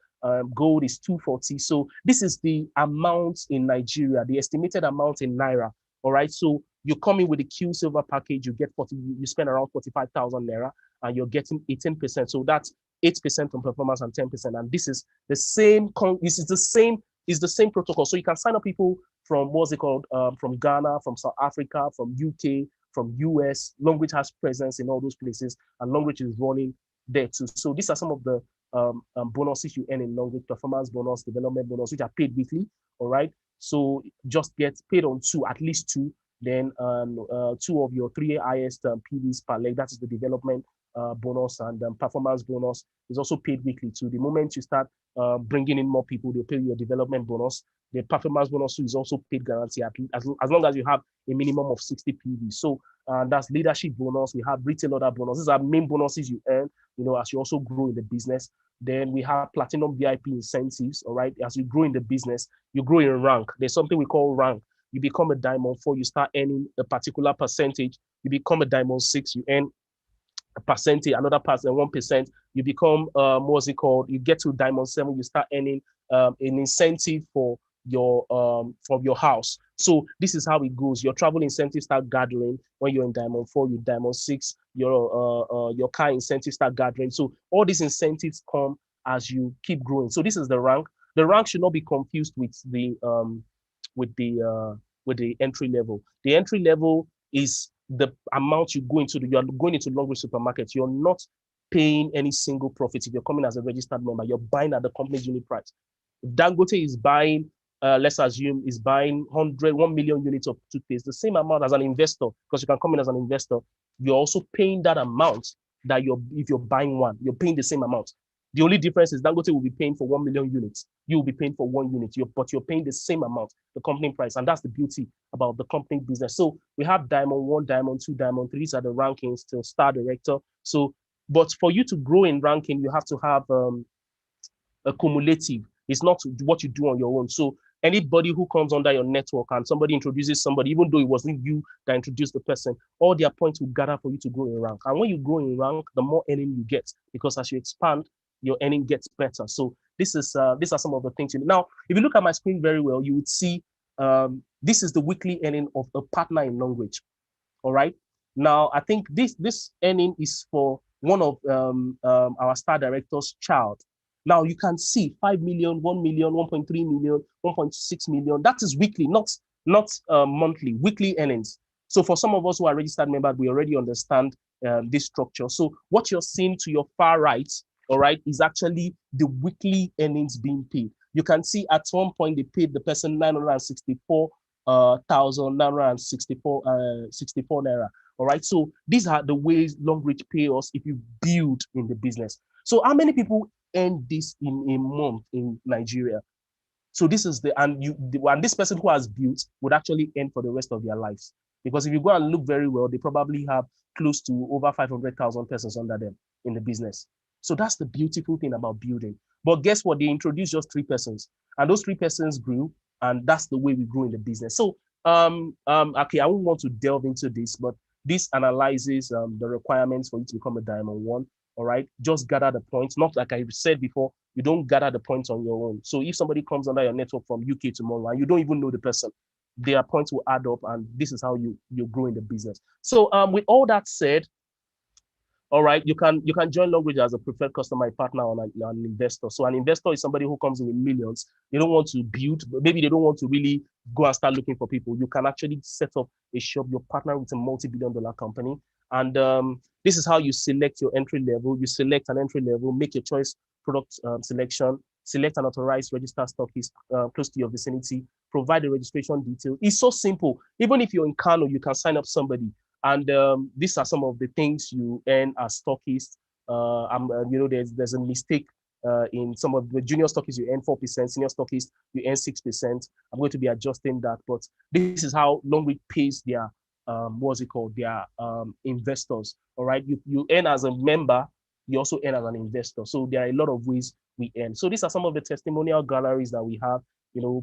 Gold is 240. So this is the amount in Nigeria, the estimated amount in Naira. All right. So you come in with the Q silver package, you get 40, you spend around 45,000 Naira, and you're getting 18%. So that's 8% from performance and 10%. And this is the same, is the same protocol. So you can sign up people from what's it called, from Ghana, from South Africa, from UK, from US. Longreach has presence in all those places, and Longreach is running there too. So these are some of the bonuses you earn in Longreach: performance bonus, development bonus, which are paid weekly. All right. So just get paid on two, at least two. Then 2 of your 3 highest PVs per leg. That is the development bonus, and performance bonus is also paid weekly too. The moment you start bringing in more people, they'll pay you your development bonus. The performance bonus is also paid guarantee as long as you have a minimum of 60 PVs. So that's leadership bonus. We have retail order bonus. These are main bonuses you earn, as you also grow in the business. Then we have platinum VIP incentives. All right. As you grow in the business, you grow in rank. There's something we call rank. You become a diamond 4, you start earning a particular percentage. You become a diamond 6, you earn a percentage, another percent, 1%. You become what's it called? You get to diamond 7, you start earning an incentive for your house. So this is how it goes. Your travel incentives start gathering when you're in diamond 4, you diamond 6, your car incentives start gathering. So all these incentives come as you keep growing. So this is the rank. The rank should not be confused with the entry level. The entry level is the amount you are going into Longreach supermarket. You're not paying any single profit if you're coming as a registered member. You're buying at the company's unit price. If Dangote is buying, let's assume, is buying 1 million units of toothpaste, the same amount as an investor, because you can come in as an investor, you're also paying that amount that if you're buying one, you're paying the same amount. The only difference is Dangote will be paying for 1 million units. You will be paying for 1 unit, but you're paying the same amount, the company price. And that's the beauty about the company business. So we have Diamond 1, Diamond 2, Diamond 3. These are the rankings till Star Director. So, but for you to grow in ranking, you have to have a cumulative. It's not what you do on your own. So anybody who comes under your network and somebody introduces somebody, even though it wasn't you that introduced the person, all their points will gather for you to grow in rank. And when you grow in rank, the more earning you get, because as you expand, your earning gets better. So these are some of the things. Now, if you look at my screen very well, you would see this is the weekly earning of a partner in Longreach. All right. Now, I think this earning is for one of our star director's child. Now you can see 5 million, 1 million, 1.3 million, 1.6 million. That is weekly, not monthly, weekly earnings. So for some of us who are registered members, we already understand this structure. So what you're seeing to your far right, all right, is actually the weekly earnings being paid. You can see at one point they paid the person 964 1,964 naira. All right. So these are the ways Longreach pay us if you build in the business. So how many people earn this in a month in Nigeria? So this is and this person who has built would actually earn for the rest of their lives. Because if you go and look very well, they probably have close to over 500,000 persons under them in the business. So that's the beautiful thing about building. But guess what? They introduced just 3 persons, and those 3 persons grew, and that's the way we grew in the business. So okay, I won't want to delve into this, but this analyzes the requirements for you to become a Diamond 1. All right, just gather the points. Not like I said before, you don't gather the points on your own. So if somebody comes under your network from UK tomorrow and you don't even know the person, their points will add up, and this is how you grow in the business. So with all that said, all right, you can join Longreach as a preferred customer, partner, or an investor. So an investor is somebody who comes in with millions. They don't want to build, maybe they don't want to really go and start looking for people. You can actually set up a shop. You're partner with a multi-billion-dollar company, and this is how you select your entry level. You select an entry level, make your choice product selection, select an authorized registered stockist close to your vicinity, provide the registration detail. It's so simple. Even if you're in Kano, you can sign up somebody. And these are some of the things you earn as stockists. There's a mistake in some of the junior stockists. You earn 4%, senior stockists you earn 6%. I'm going to be adjusting that, but this is how Longreach pays their what's it called, their investors. All right, you earn as a member, you also earn as an investor. So there are a lot of ways we earn. So these are some of the testimonial galleries that we have.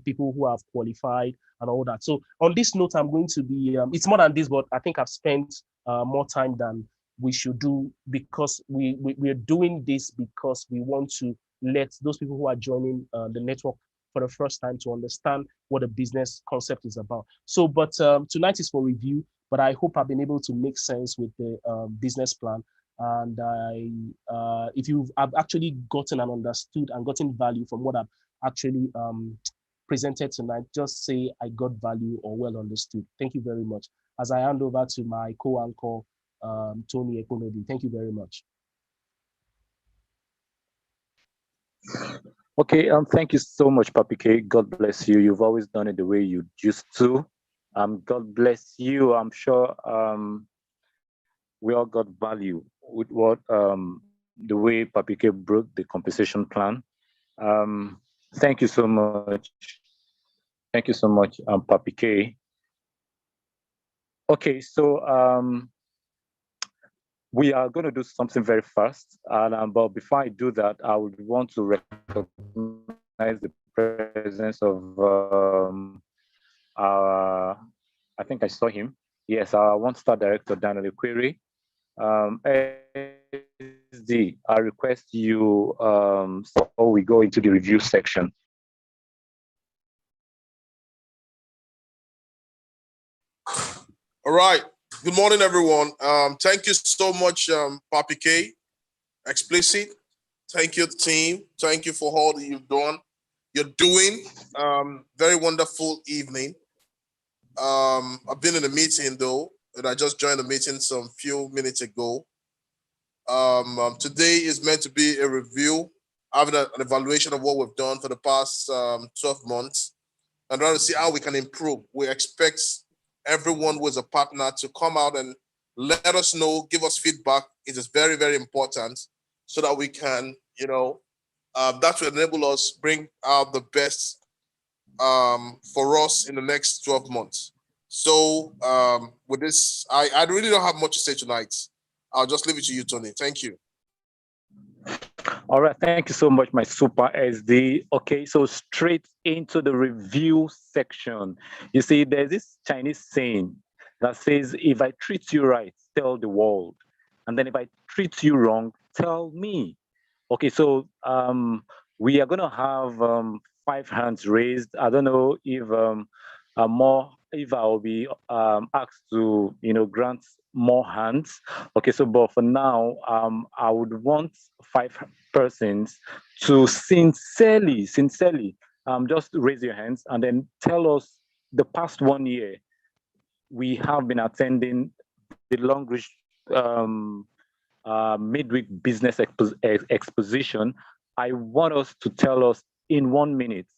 People who have qualified and all that. So on this note, I'm going to be, it's more than this, but I think I've spent more time than we should do, because we're doing this because we want to let those people who are joining the network for the first time to understand what a business concept is about. So, but tonight is for review, but I hope I've been able to make sense with the business plan. And if I've actually gotten and understood and gotten value from what I've actually presented tonight, just say I got value or well understood. Thank you very much. As I hand over to my co-anchor, Tony Ekonodi. Thank you very much. Okay, thank you so much, Papi K. God bless you. You've always done it the way you used to. God bless you. I'm sure we all got value with what the way Papi K broke the compensation plan. Thank you so much. Thank you so much, Papi K. Okay, so we are going to do something very fast. But before I do that, I would want to recognize the presence of our, I think I saw him. Yes, our one-star director, Daniel Query. SD, I request you, before we go into the review section. All right. Good morning, everyone. Thank you so much, Papi K. Explicit. Thank you, team. Thank you for all that you've done. You're doing. Very wonderful evening. I've been in a meeting though, and I just joined the meeting some few minutes ago. Today is meant to be a review, having an evaluation of what we've done for the past 12 months, and trying to see how we can improve. We expect everyone who is a partner to come out and let us know, give us feedback. It is very, very important so that we can, that will enable us bring out the best for us in the next 12 months. So with this, I really don't have much to say tonight. I'll just leave it to you, Tony. Thank you. All right, thank you so much, my super SD. Okay, so straight into the review section. You see, there's this Chinese saying that says, if I treat you right, tell the world. And then if I treat you wrong, tell me. Okay, so we are going to have 5 hands raised. I don't know if I will be asked to, grant more hands. Okay, so but for now, I would want 5 persons to sincerely, just raise your hands and then tell us the past 1 year we have been attending the Long Reach midweek business exposition. I want us to tell us in 1 minute,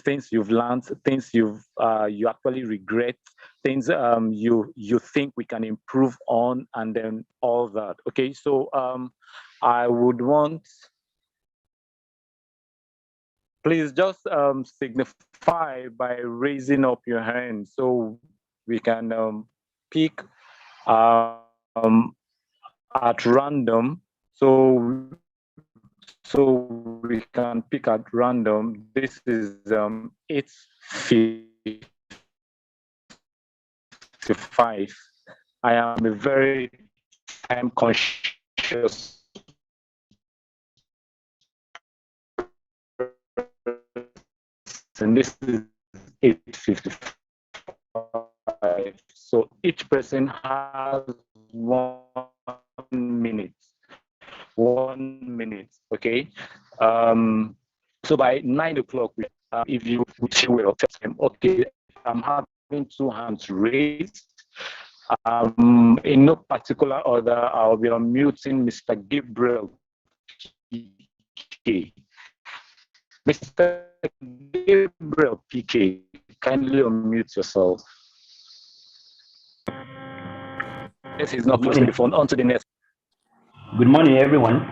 things you've learned, things you actually regret, things you think we can improve on, and then all that. Okay, so I would want, please just signify by raising up your hand so we can pick at random. So we can pick at random. This is 8:55. I am a very time conscious and this is 8:55. So each person has 1 minute. 1 minute, okay? So by 9 o'clock, if you will tell them, okay, I'm having 2 hands raised. In no particular order, I'll be unmuting Mr. Gabriel PK. Mr. Gabriel PK, kindly unmute yourself. Yes, he's not close to the phone. On to the next. Good morning, everyone.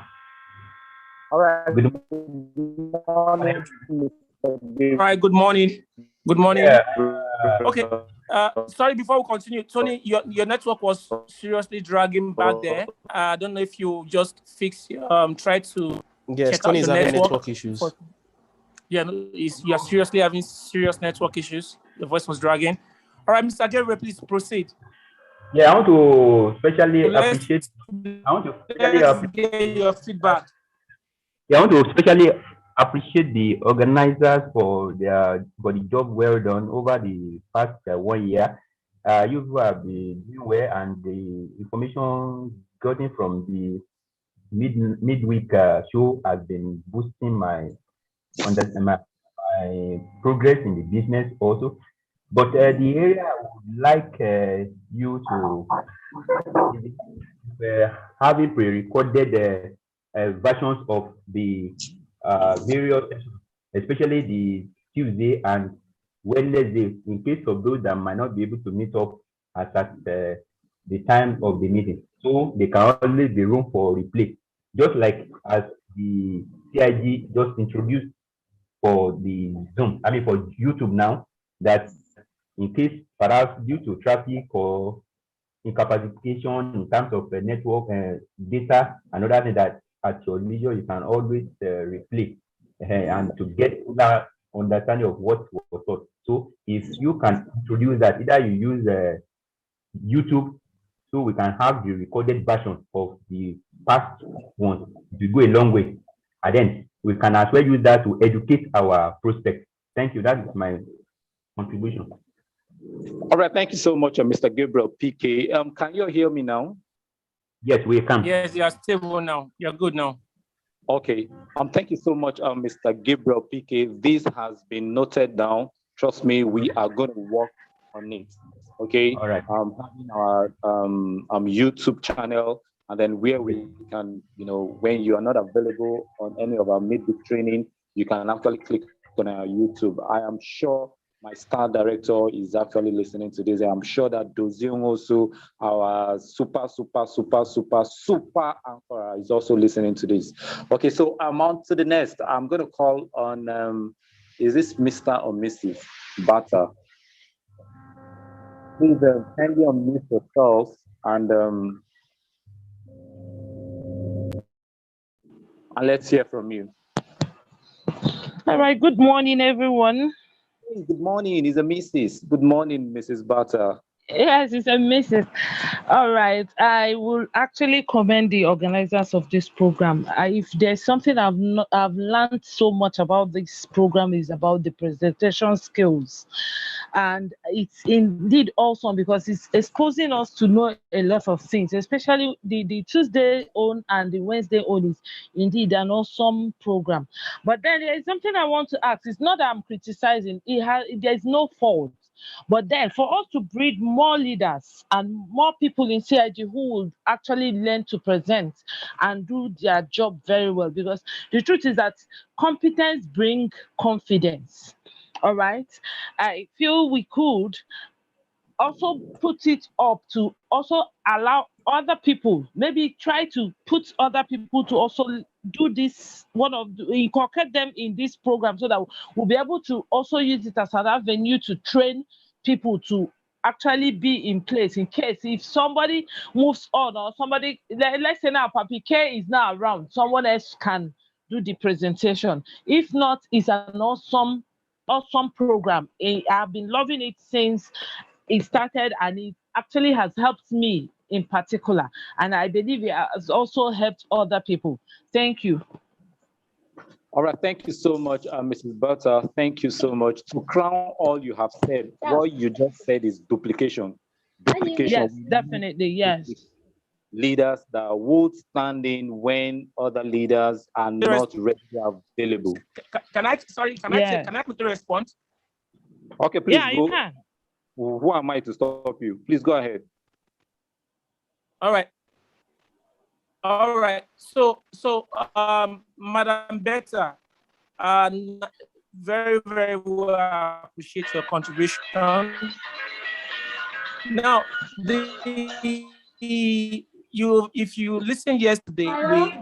All right. Good morning. All right. Good morning. Good morning. Yeah. Okay. Sorry, before we continue, Tony, your network was seriously dragging back there. I don't know if you just try to Yes, check Tony out is your having network issues. Yeah, you're seriously having serious network issues. The voice was dragging. All right, Mr. Gabriel, please proceed. Yeah, I want to especially appreciate. Get your feedback. Yeah, I want to especially appreciate the organizers for the job well done over the past 1 year. You have been doing well, and the information gotten from the midweek show has been boosting my progress in the business also. But the area I would like you to having pre-recorded versions of the various sessions, especially the Tuesday and Wednesday, in case of those that might not be able to meet up at the time of the meeting. So there can always be room for replay, just like as the CIG just introduced for the Zoom, I mean for YouTube now, that in case perhaps due to traffic or incapacitation in terms of network data, another thing that at your leisure you can always replay and to get that understanding of what was taught. So if you can introduce that, either you use YouTube, so we can have the recorded version of the past ones. It will go a long way, and then we can as well use that to educate our prospects. Thank you. That is my contribution. All right, thank you so much, Mr. Gabriel PK. Can you hear me now? Yes, we can. Yes, you are stable now. You're good now. Okay. Thank you so much, Mr. Gabriel PK. This has been noted down. Trust me, we are going to work on it. Okay. All right. Having our YouTube channel, and then where we can, when you are not available on any of our midweek training, you can actually click on our YouTube. I am sure my star director is actually listening to this. I'm sure that Dozium also, our super anchor, is also listening to this. Okay, so I'm on to the next. I'm going to call on, is this Mr. or Mrs. Bata? Please kindly unmute yourself and And let's hear from you. All right. Good morning, everyone. Hey, good morning. It's a Mrs. Good morning, Mrs. Butter. Yes, it's a message. All right. I will actually commend the organizers of this program. If there's something I've learned so much about this program is about the presentation skills, and it's indeed awesome because it's exposing us to know a lot of things, especially the Tuesday on and the Wednesday on is indeed an awesome program. But then there is something I want to ask. It's not that I'm criticizing. There's no fault. But then for us to breed more leaders and more people in CIG who will actually learn to present and do their job very well, because the truth is that competence brings confidence. All right. I feel we could also put it up to also allow other people, maybe try to put other people to also do this, inculcate them in this program so that we'll be able to also use it as an avenue to train people to actually be in place in case if somebody moves on or somebody, let's say now Papi K is now around, someone else can do the presentation. If not, it's an awesome program. I've been loving it since it started, and it actually has helped me in particular, and I believe it has also helped other people. Thank you. All right, thank you so much, Mrs. Butter. Thank you so much. To crown all you have said, what you just said is duplication. Yes, definitely, yes. Leaders that would stand in when other leaders are not readily available. Can I quickly respond? Okay, please Yeah, go. you can. Who am I to stop you? Please go ahead. All right. So, Madam Beta, very, very well appreciate your contribution. Now, if you listened yesterday,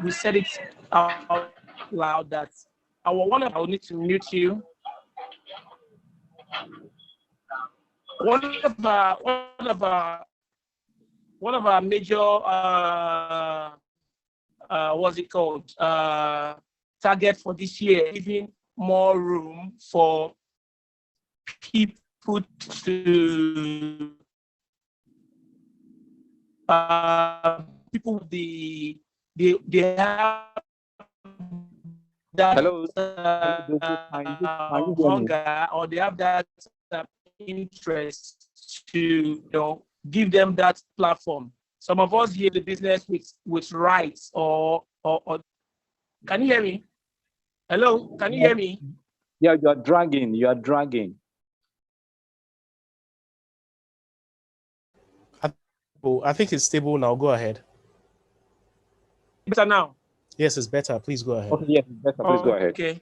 we said it out loud that I will need to mute you. One of our major what's it called, target for this year, giving more room for people to people they have that Hello? hunger, or they have that interest to give them that platform. Some of us here the business with rights or can you hear me? Hello, can you hear me? Yeah, you are dragging. I think it's stable now. Go ahead. Better now? Yes, it's better. Please go ahead. Okay, yes, it's better. Please go ahead. Okay.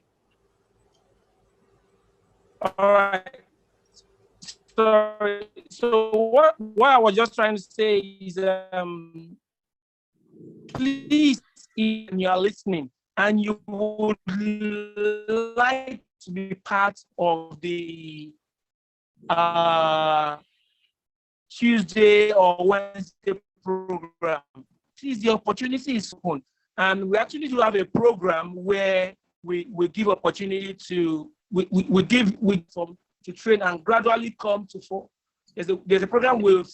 All right. Sorry. So what I was just trying to say is, please, if you are listening and you would like to be part of the Tuesday or Wednesday program, please, the opportunity is open. And we actually do have a program where we give opportunity to to train and gradually come to full. There's a program we've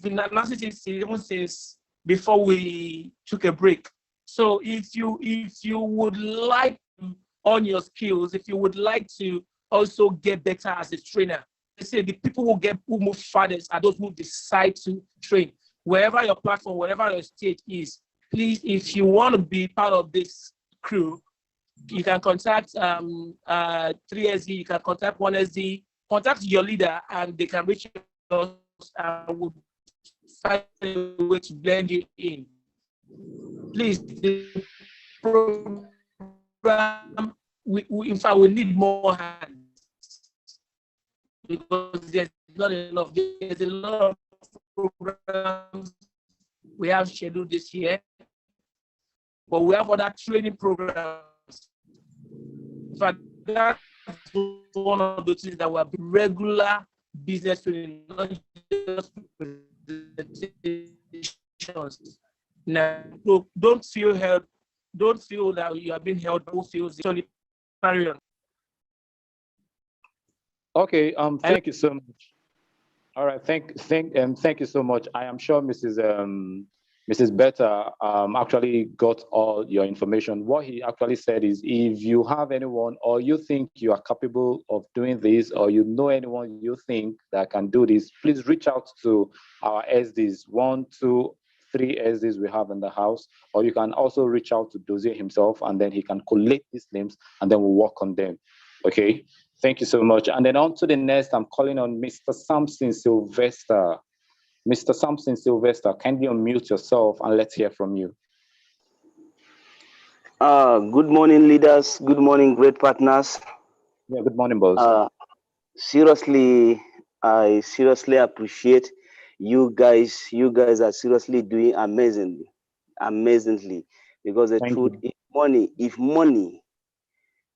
been announcing even since before we took a break. So if you would like to on your skills, if you would like to also get better as a trainer, they say the people who move farthest are those who decide to train. Wherever your platform, wherever your stage is, please, if you want to be part of this crew, you can contact 3SD, you can contact 1SD, contact your leader, and they can reach us and we'll find a way to blend you in. Please, the program, in fact, we need more hands because there's not enough. There's a lot of programs we have scheduled this year, but we have other training programs. In fact, that's one of the things that will be regular business training, not just presentations. Now, don't feel held don't feel that you are being held, who feels actually carry on. Okay, thank you so much. All right, thank you so much. I am sure Mrs. Betta actually got all your information. What he actually said is, if you have anyone or you think you are capable of doing this, or you know anyone you think that can do this, please reach out to our SDs, 1, 2, 3 SDs we have in the house, or you can also reach out to Dozier himself, and then he can collect these names, and then we'll work on them. Okay. Thank you so much. And then on to the next, I'm calling on Mr. Samson Sylvester. Mr. Samson Sylvester, can you unmute yourself and let's hear from you? Good morning, leaders. Good morning, great partners. Yeah, good morning, boss. Seriously, I seriously appreciate you guys. You guys are seriously doing amazingly, because the truth is if money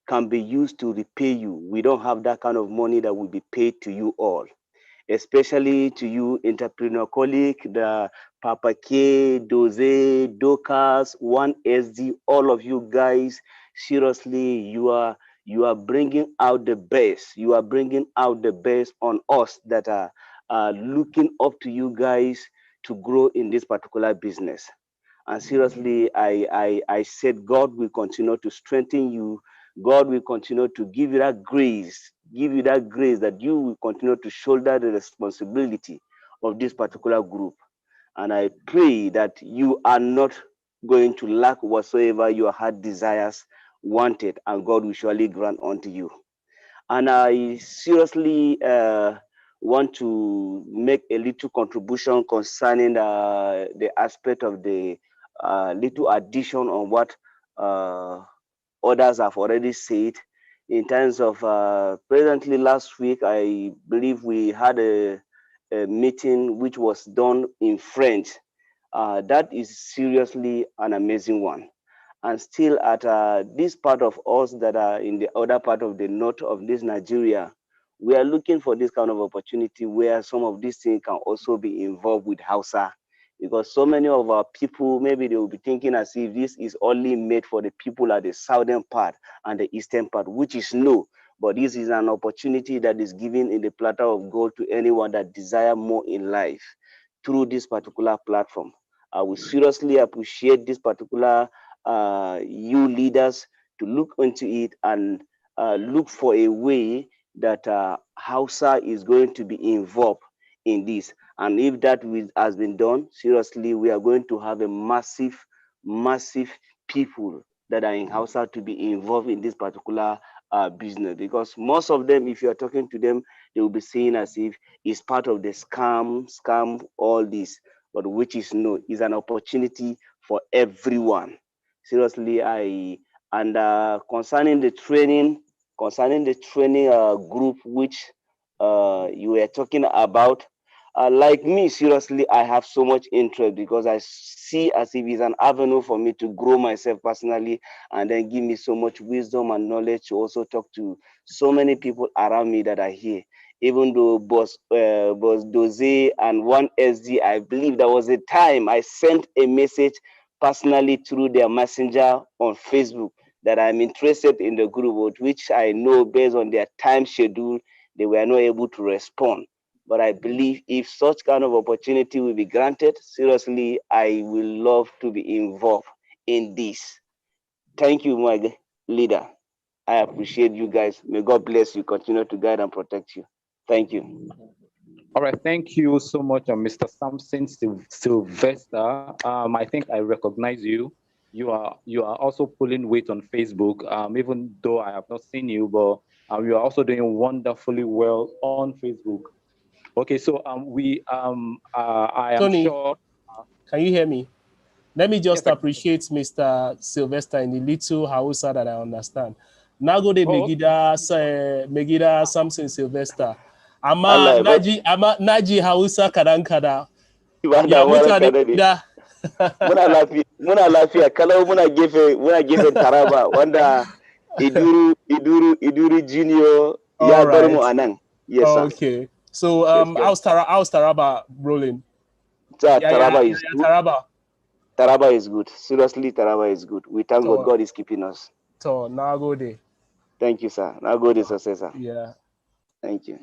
can be used to repay you, we don't have that kind of money that will be paid to you all, especially to you entrepreneur colleague, the Papa K, Doze, Docas, 1SD, all of you guys. Seriously, you are bringing out the best. You are bringing out the best on us that are looking up to you guys to grow in this particular business. And seriously, I said God will continue to strengthen you. God will continue to give you that grace, that you will continue to shoulder the responsibility of this particular group. And I pray that you are not going to lack whatsoever your heart desires wanted, and God will surely grant unto you. And I seriously want to make a little contribution concerning the aspect of the little addition on what others have already said. In terms of presently last week, I believe we had a meeting which was done in French. That is seriously an amazing one. And still at this part of us that are in the other part of the north of this Nigeria, we are looking for this kind of opportunity where some of these things can also be involved with Hausa, because so many of our people, maybe they will be thinking as if this is only made for the people at the southern part and the eastern part, which is no. But this is an opportunity that is given in the platter of gold to anyone that desire more in life through this particular platform. I will seriously appreciate this particular you leaders to look into it and look for a way that Hausa is going to be involved in this. And if that has been done, seriously, we are going to have a massive people that are in Hausa to be involved in this particular business. Because most of them, if you are talking to them, they will be saying as if it's part of the scam, all this. But which is no, is an opportunity for everyone. Seriously, concerning the training group which you were talking about, like me, seriously, I have so much interest because I see as if it's an avenue for me to grow myself personally, and then give me so much wisdom and knowledge to also talk to so many people around me that are here. Even though Boss Doze and 1SD, I believe there was a time I sent a message personally through their messenger on Facebook that I'm interested in the group, which I know based on their time schedule, they were not able to respond. But I believe if such kind of opportunity will be granted, seriously, I will love to be involved in this. Thank you, my leader. I appreciate you guys. May God bless you, continue to guide and protect you. Thank you. All right, thank you so much, Mr. Samson Sylvester. I think I recognize you. You are also pulling weight on Facebook, even though I have not seen you, but you are also doing wonderfully well on Facebook. Okay, so I am Tony, sure. Can you hear me? Let me just Yes, appreciate Mr. Sylvester in the little Hausa that I understand. Now go to Megida Samson Sylvester. Ama Naji Hausa Kadankada. Ya mutane da. Muna lafiya kalau muna gefe Taraba wanda Iduru Junior ya bar mu anan. Yes, sir. Okay. So how's Taraba rolling? Taraba is Taraba. Taraba is good. Seriously, Taraba is good. We thank God. So, God is keeping us. so now go there. Thank you, sir. Now God is successor. Yeah. Thank you.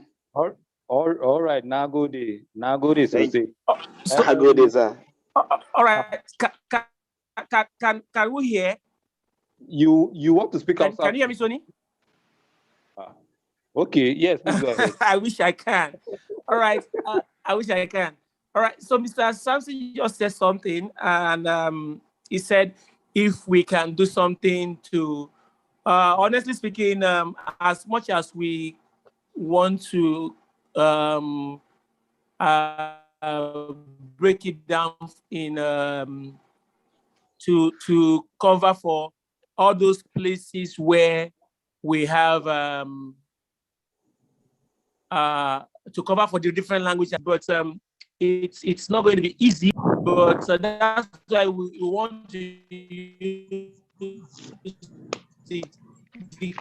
All right. Now go day. Now go day. So Thank say. So, Now God, sir. all right. Can we hear? You want to speak Can outside? you hear me, Sonny? Okay. Yes. Please go ahead. I wish I can. All right. I wish I can. All right. So Mr. Samson just said something, and he said if we can do something to, honestly speaking, as much as we want to break it down in to cover for all those places where we have to cover for the different languages, but it's not going to be easy. But that's why we want to use the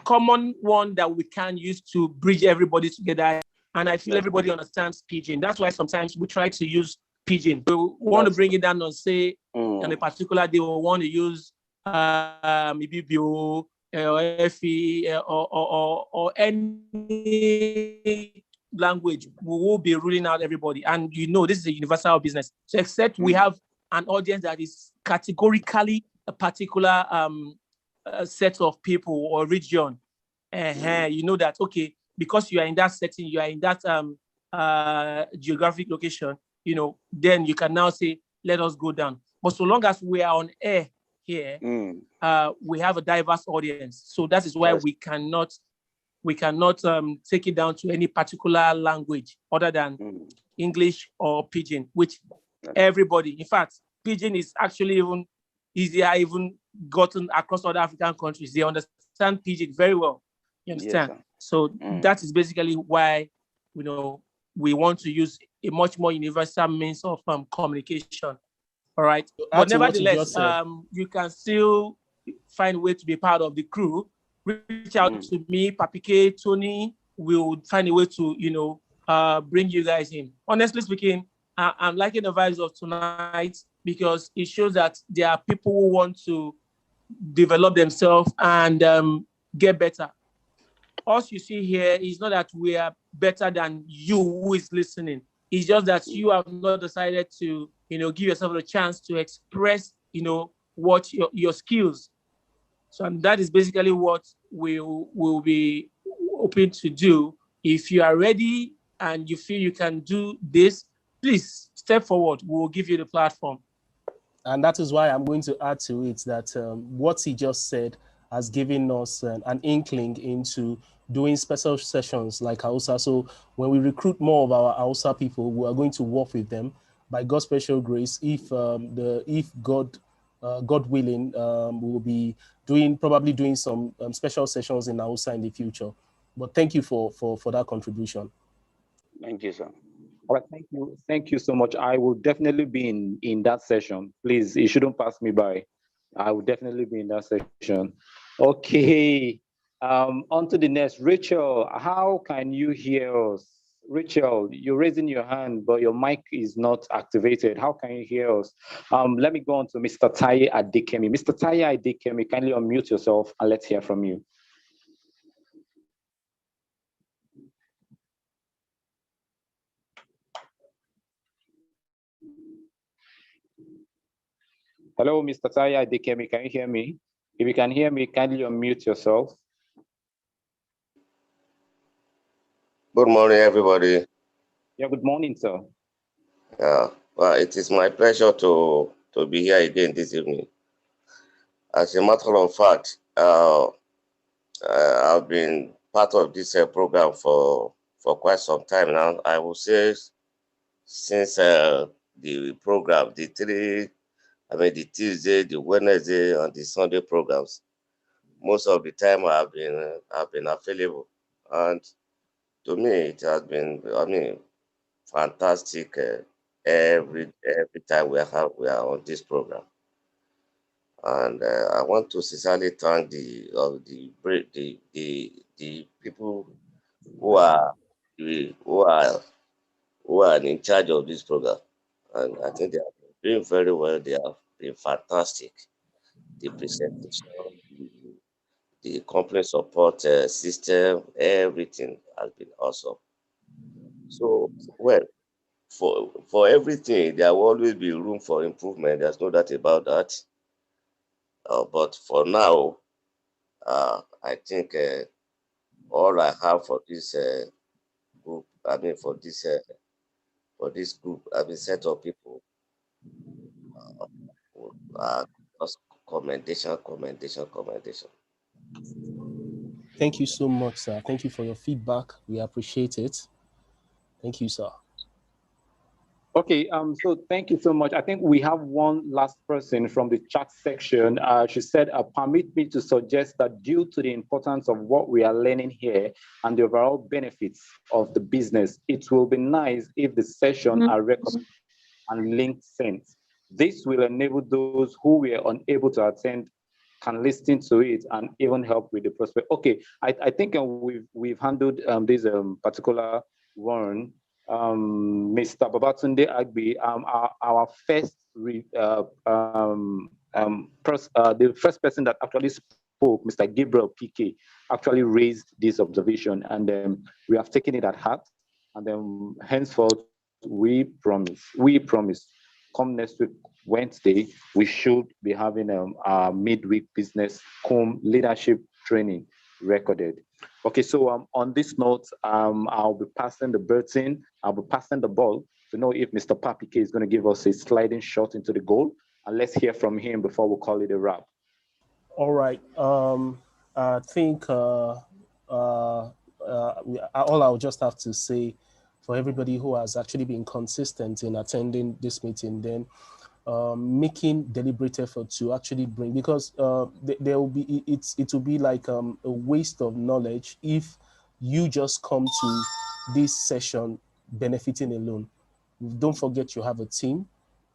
common one that we can use to bridge everybody together. And I feel everybody understands Pidgin. That's why sometimes we try to use Pidgin. We want to bring it down and say, on a particular day, we want to use maybe BO or FE or any language. We will be ruling out everybody. And you know, this is a universal business. So except we have an audience that is categorically a particular set of people or region, you know that, okay, because you are in that setting, you are in that geographic location, you know, then you can now say, let us go down. But so long as we are on air here, we have a diverse audience. So that is why we cannot take it down to any particular language other than English or Pidgin, which everybody, in fact, Pidgin is actually even easier, even gotten across other African countries. They understand Pidgin very well. You understand? Yes, so that is basically why, you know, we want to use a much more universal means of communication. All right. But nevertheless, you can still find a way to be part of the crew. Reach out to me, Papike, Tony. We'll find a way to, you know, bring you guys in. Honestly speaking, I'm liking the vibes of tonight because it shows that there are people who want to develop themselves and get better. Us you see here is not that we are better than you who is listening. It's just that you have not decided to, you know, give yourself a chance to express, you know, what your skills. So and that is basically what we'll be hoping to do. If you are ready and you feel you can do this, please step forward. We'll give you the platform. And that is why I'm going to add to it that what he just said has given us an inkling into doing special sessions like Hausa. So when we recruit more of our Hausa people, we are going to work with them by God's special grace. If God willing, we will be probably doing some special sessions in Hausa in the future. But thank you for that contribution. Thank you, sir. All right, thank you so much. I will definitely be in that session. Please, you shouldn't pass me by. I will definitely be in that session. Okay, on to the next. Rachel, how can you hear us? Rachel, you're raising your hand, but your mic is not activated. How can you hear us? Let me go on to Mr. Taye Adekemi. Mr. Taye Adekemi, kindly unmute yourself and let's hear from you. Hello, Mr. Taye Adekemi, can you hear me? If you can hear me, kindly unmute yourself. Good morning, everybody. Yeah, good morning, sir. Yeah, well, it is my pleasure to be here again this evening. As a matter of fact, I've been part of this program for quite some time now. I will say since the program, the Tuesday, the Wednesday, and the Sunday programs, most of the time I've been available, and to me it has been, fantastic. Every time we are on this program, and I want to sincerely thank the people who are in charge of this program, and I think they are doing very well. They have been fantastic. The presentation, the company support system, everything has been awesome. So, well, for everything, there will always be room for improvement. There's no doubt about that. But for now, I think all I have for this group, I mean, for this group, I mean, set of people, just commendation, commendation, commendation. Thank you so much, sir. Thank you for your feedback. We appreciate it. Thank you, sir. Okay, so thank you so much. I think we have one last person from the chat section. She said, permit me to suggest that due to the importance of what we are learning here and the overall benefits of the business, it will be nice if the session are recorded and links sent. This will enable those who were unable to attend can listen to it and even help with the prospect. Okay, I think we've handled this particular one. Mr. Babatunde Agbi, our first the first person that actually spoke, Mr. Gabriel PK, actually raised this observation, and we have taken it at heart. And then henceforth, we promise, come next week, Wednesday, we should be having our midweek business leadership training recorded. Okay, so on this note, I'll be passing the baton. I'll be passing the ball to know if Mr. Papike is going to give us a sliding shot into the goal, and let's hear from him before we call it a wrap. All right. I think all I'll just have to say for everybody who has actually been consistent in attending this meeting, then making deliberate effort to actually bring, because there will be, it will be like a waste of knowledge if you just come to this session benefiting alone. Don't forget you have a team.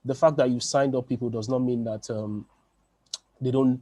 The fact that you signed up people does not mean that they don't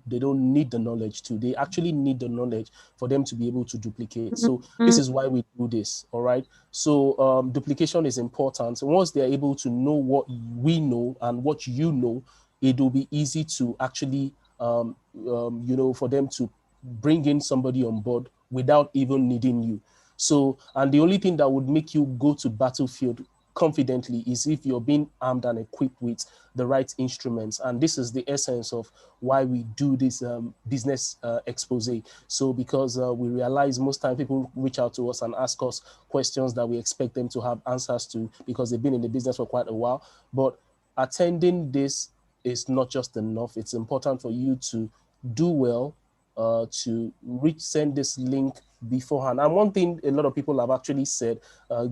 need the knowledge too. They actually need the knowledge for them to be able to duplicate. So this is why we do this. All right. So duplication is important. Once they're able to know what we know and what you know, it will be easy to actually for them to bring in somebody on board without even needing you. So, and the only thing that would make you go to battlefield confidently is if you're being armed and equipped with the right instruments. And this is the essence of why we do this business expose. So because we realize most time people reach out to us and ask us questions that we expect them to have answers to because they've been in the business for quite a while. But attending this is not just enough. It's important for you to do well, to send this link beforehand. And one thing a lot of people have actually said,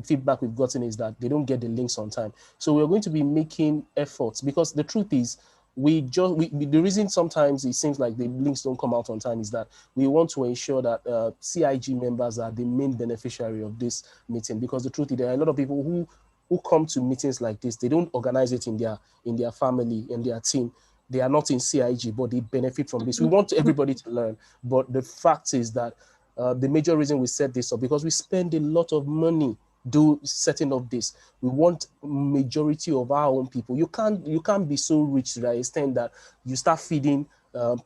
feedback we've gotten is that they don't get the links on time. So we're going to be making efforts, because the truth is, the reason sometimes it seems like the links don't come out on time is that we want to ensure that CiG members are the main beneficiary of this meeting, because the truth is there are a lot of people who come to meetings like this. They don't organize it in their family, in their team. They are not in CiG, but they benefit from this. We want everybody to learn, but the fact is that the major reason we set this up, because we spend a lot of money setting up this. We want majority of our own people. You can't be so rich to the extent that you start feeding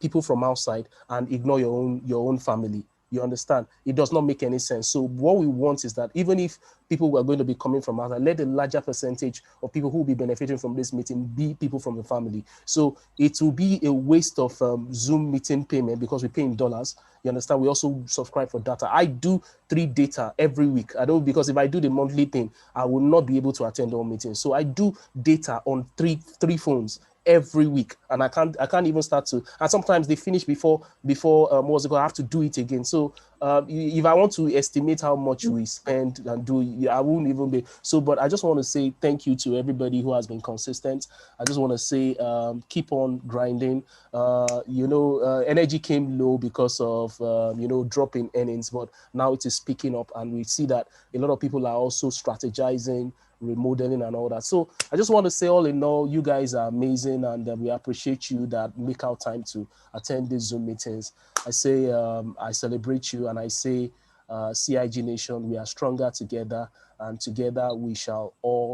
people from outside and ignore your own family. You understand? It does not make any sense. So what we want is that even if people were going to be coming from outside, let a larger percentage of people who will be benefiting from this meeting be people from the family. So it will be a waste of Zoom meeting payment, because we pay in dollars. You understand? We also subscribe for data. I do 3 data every week. I don't, because if I do the monthly thing, I will not be able to attend all meetings. So I do data on three phones every week, and I can't even start to, and sometimes they finish before what's it called, I have to do it again. So if I want to estimate how much we spend and do, I won't even be so. But I just want to say thank you to everybody who has been consistent. I just want to say keep on grinding. Energy came low because of drop in earnings, but now it is picking up, and we see that a lot of people are also strategizing, remodeling and all that. So I just want to say, all in all, you guys are amazing, and we appreciate you that make out time to attend these Zoom meetings. I say I celebrate you, and I say CiG Nation, we are stronger together, and together we shall all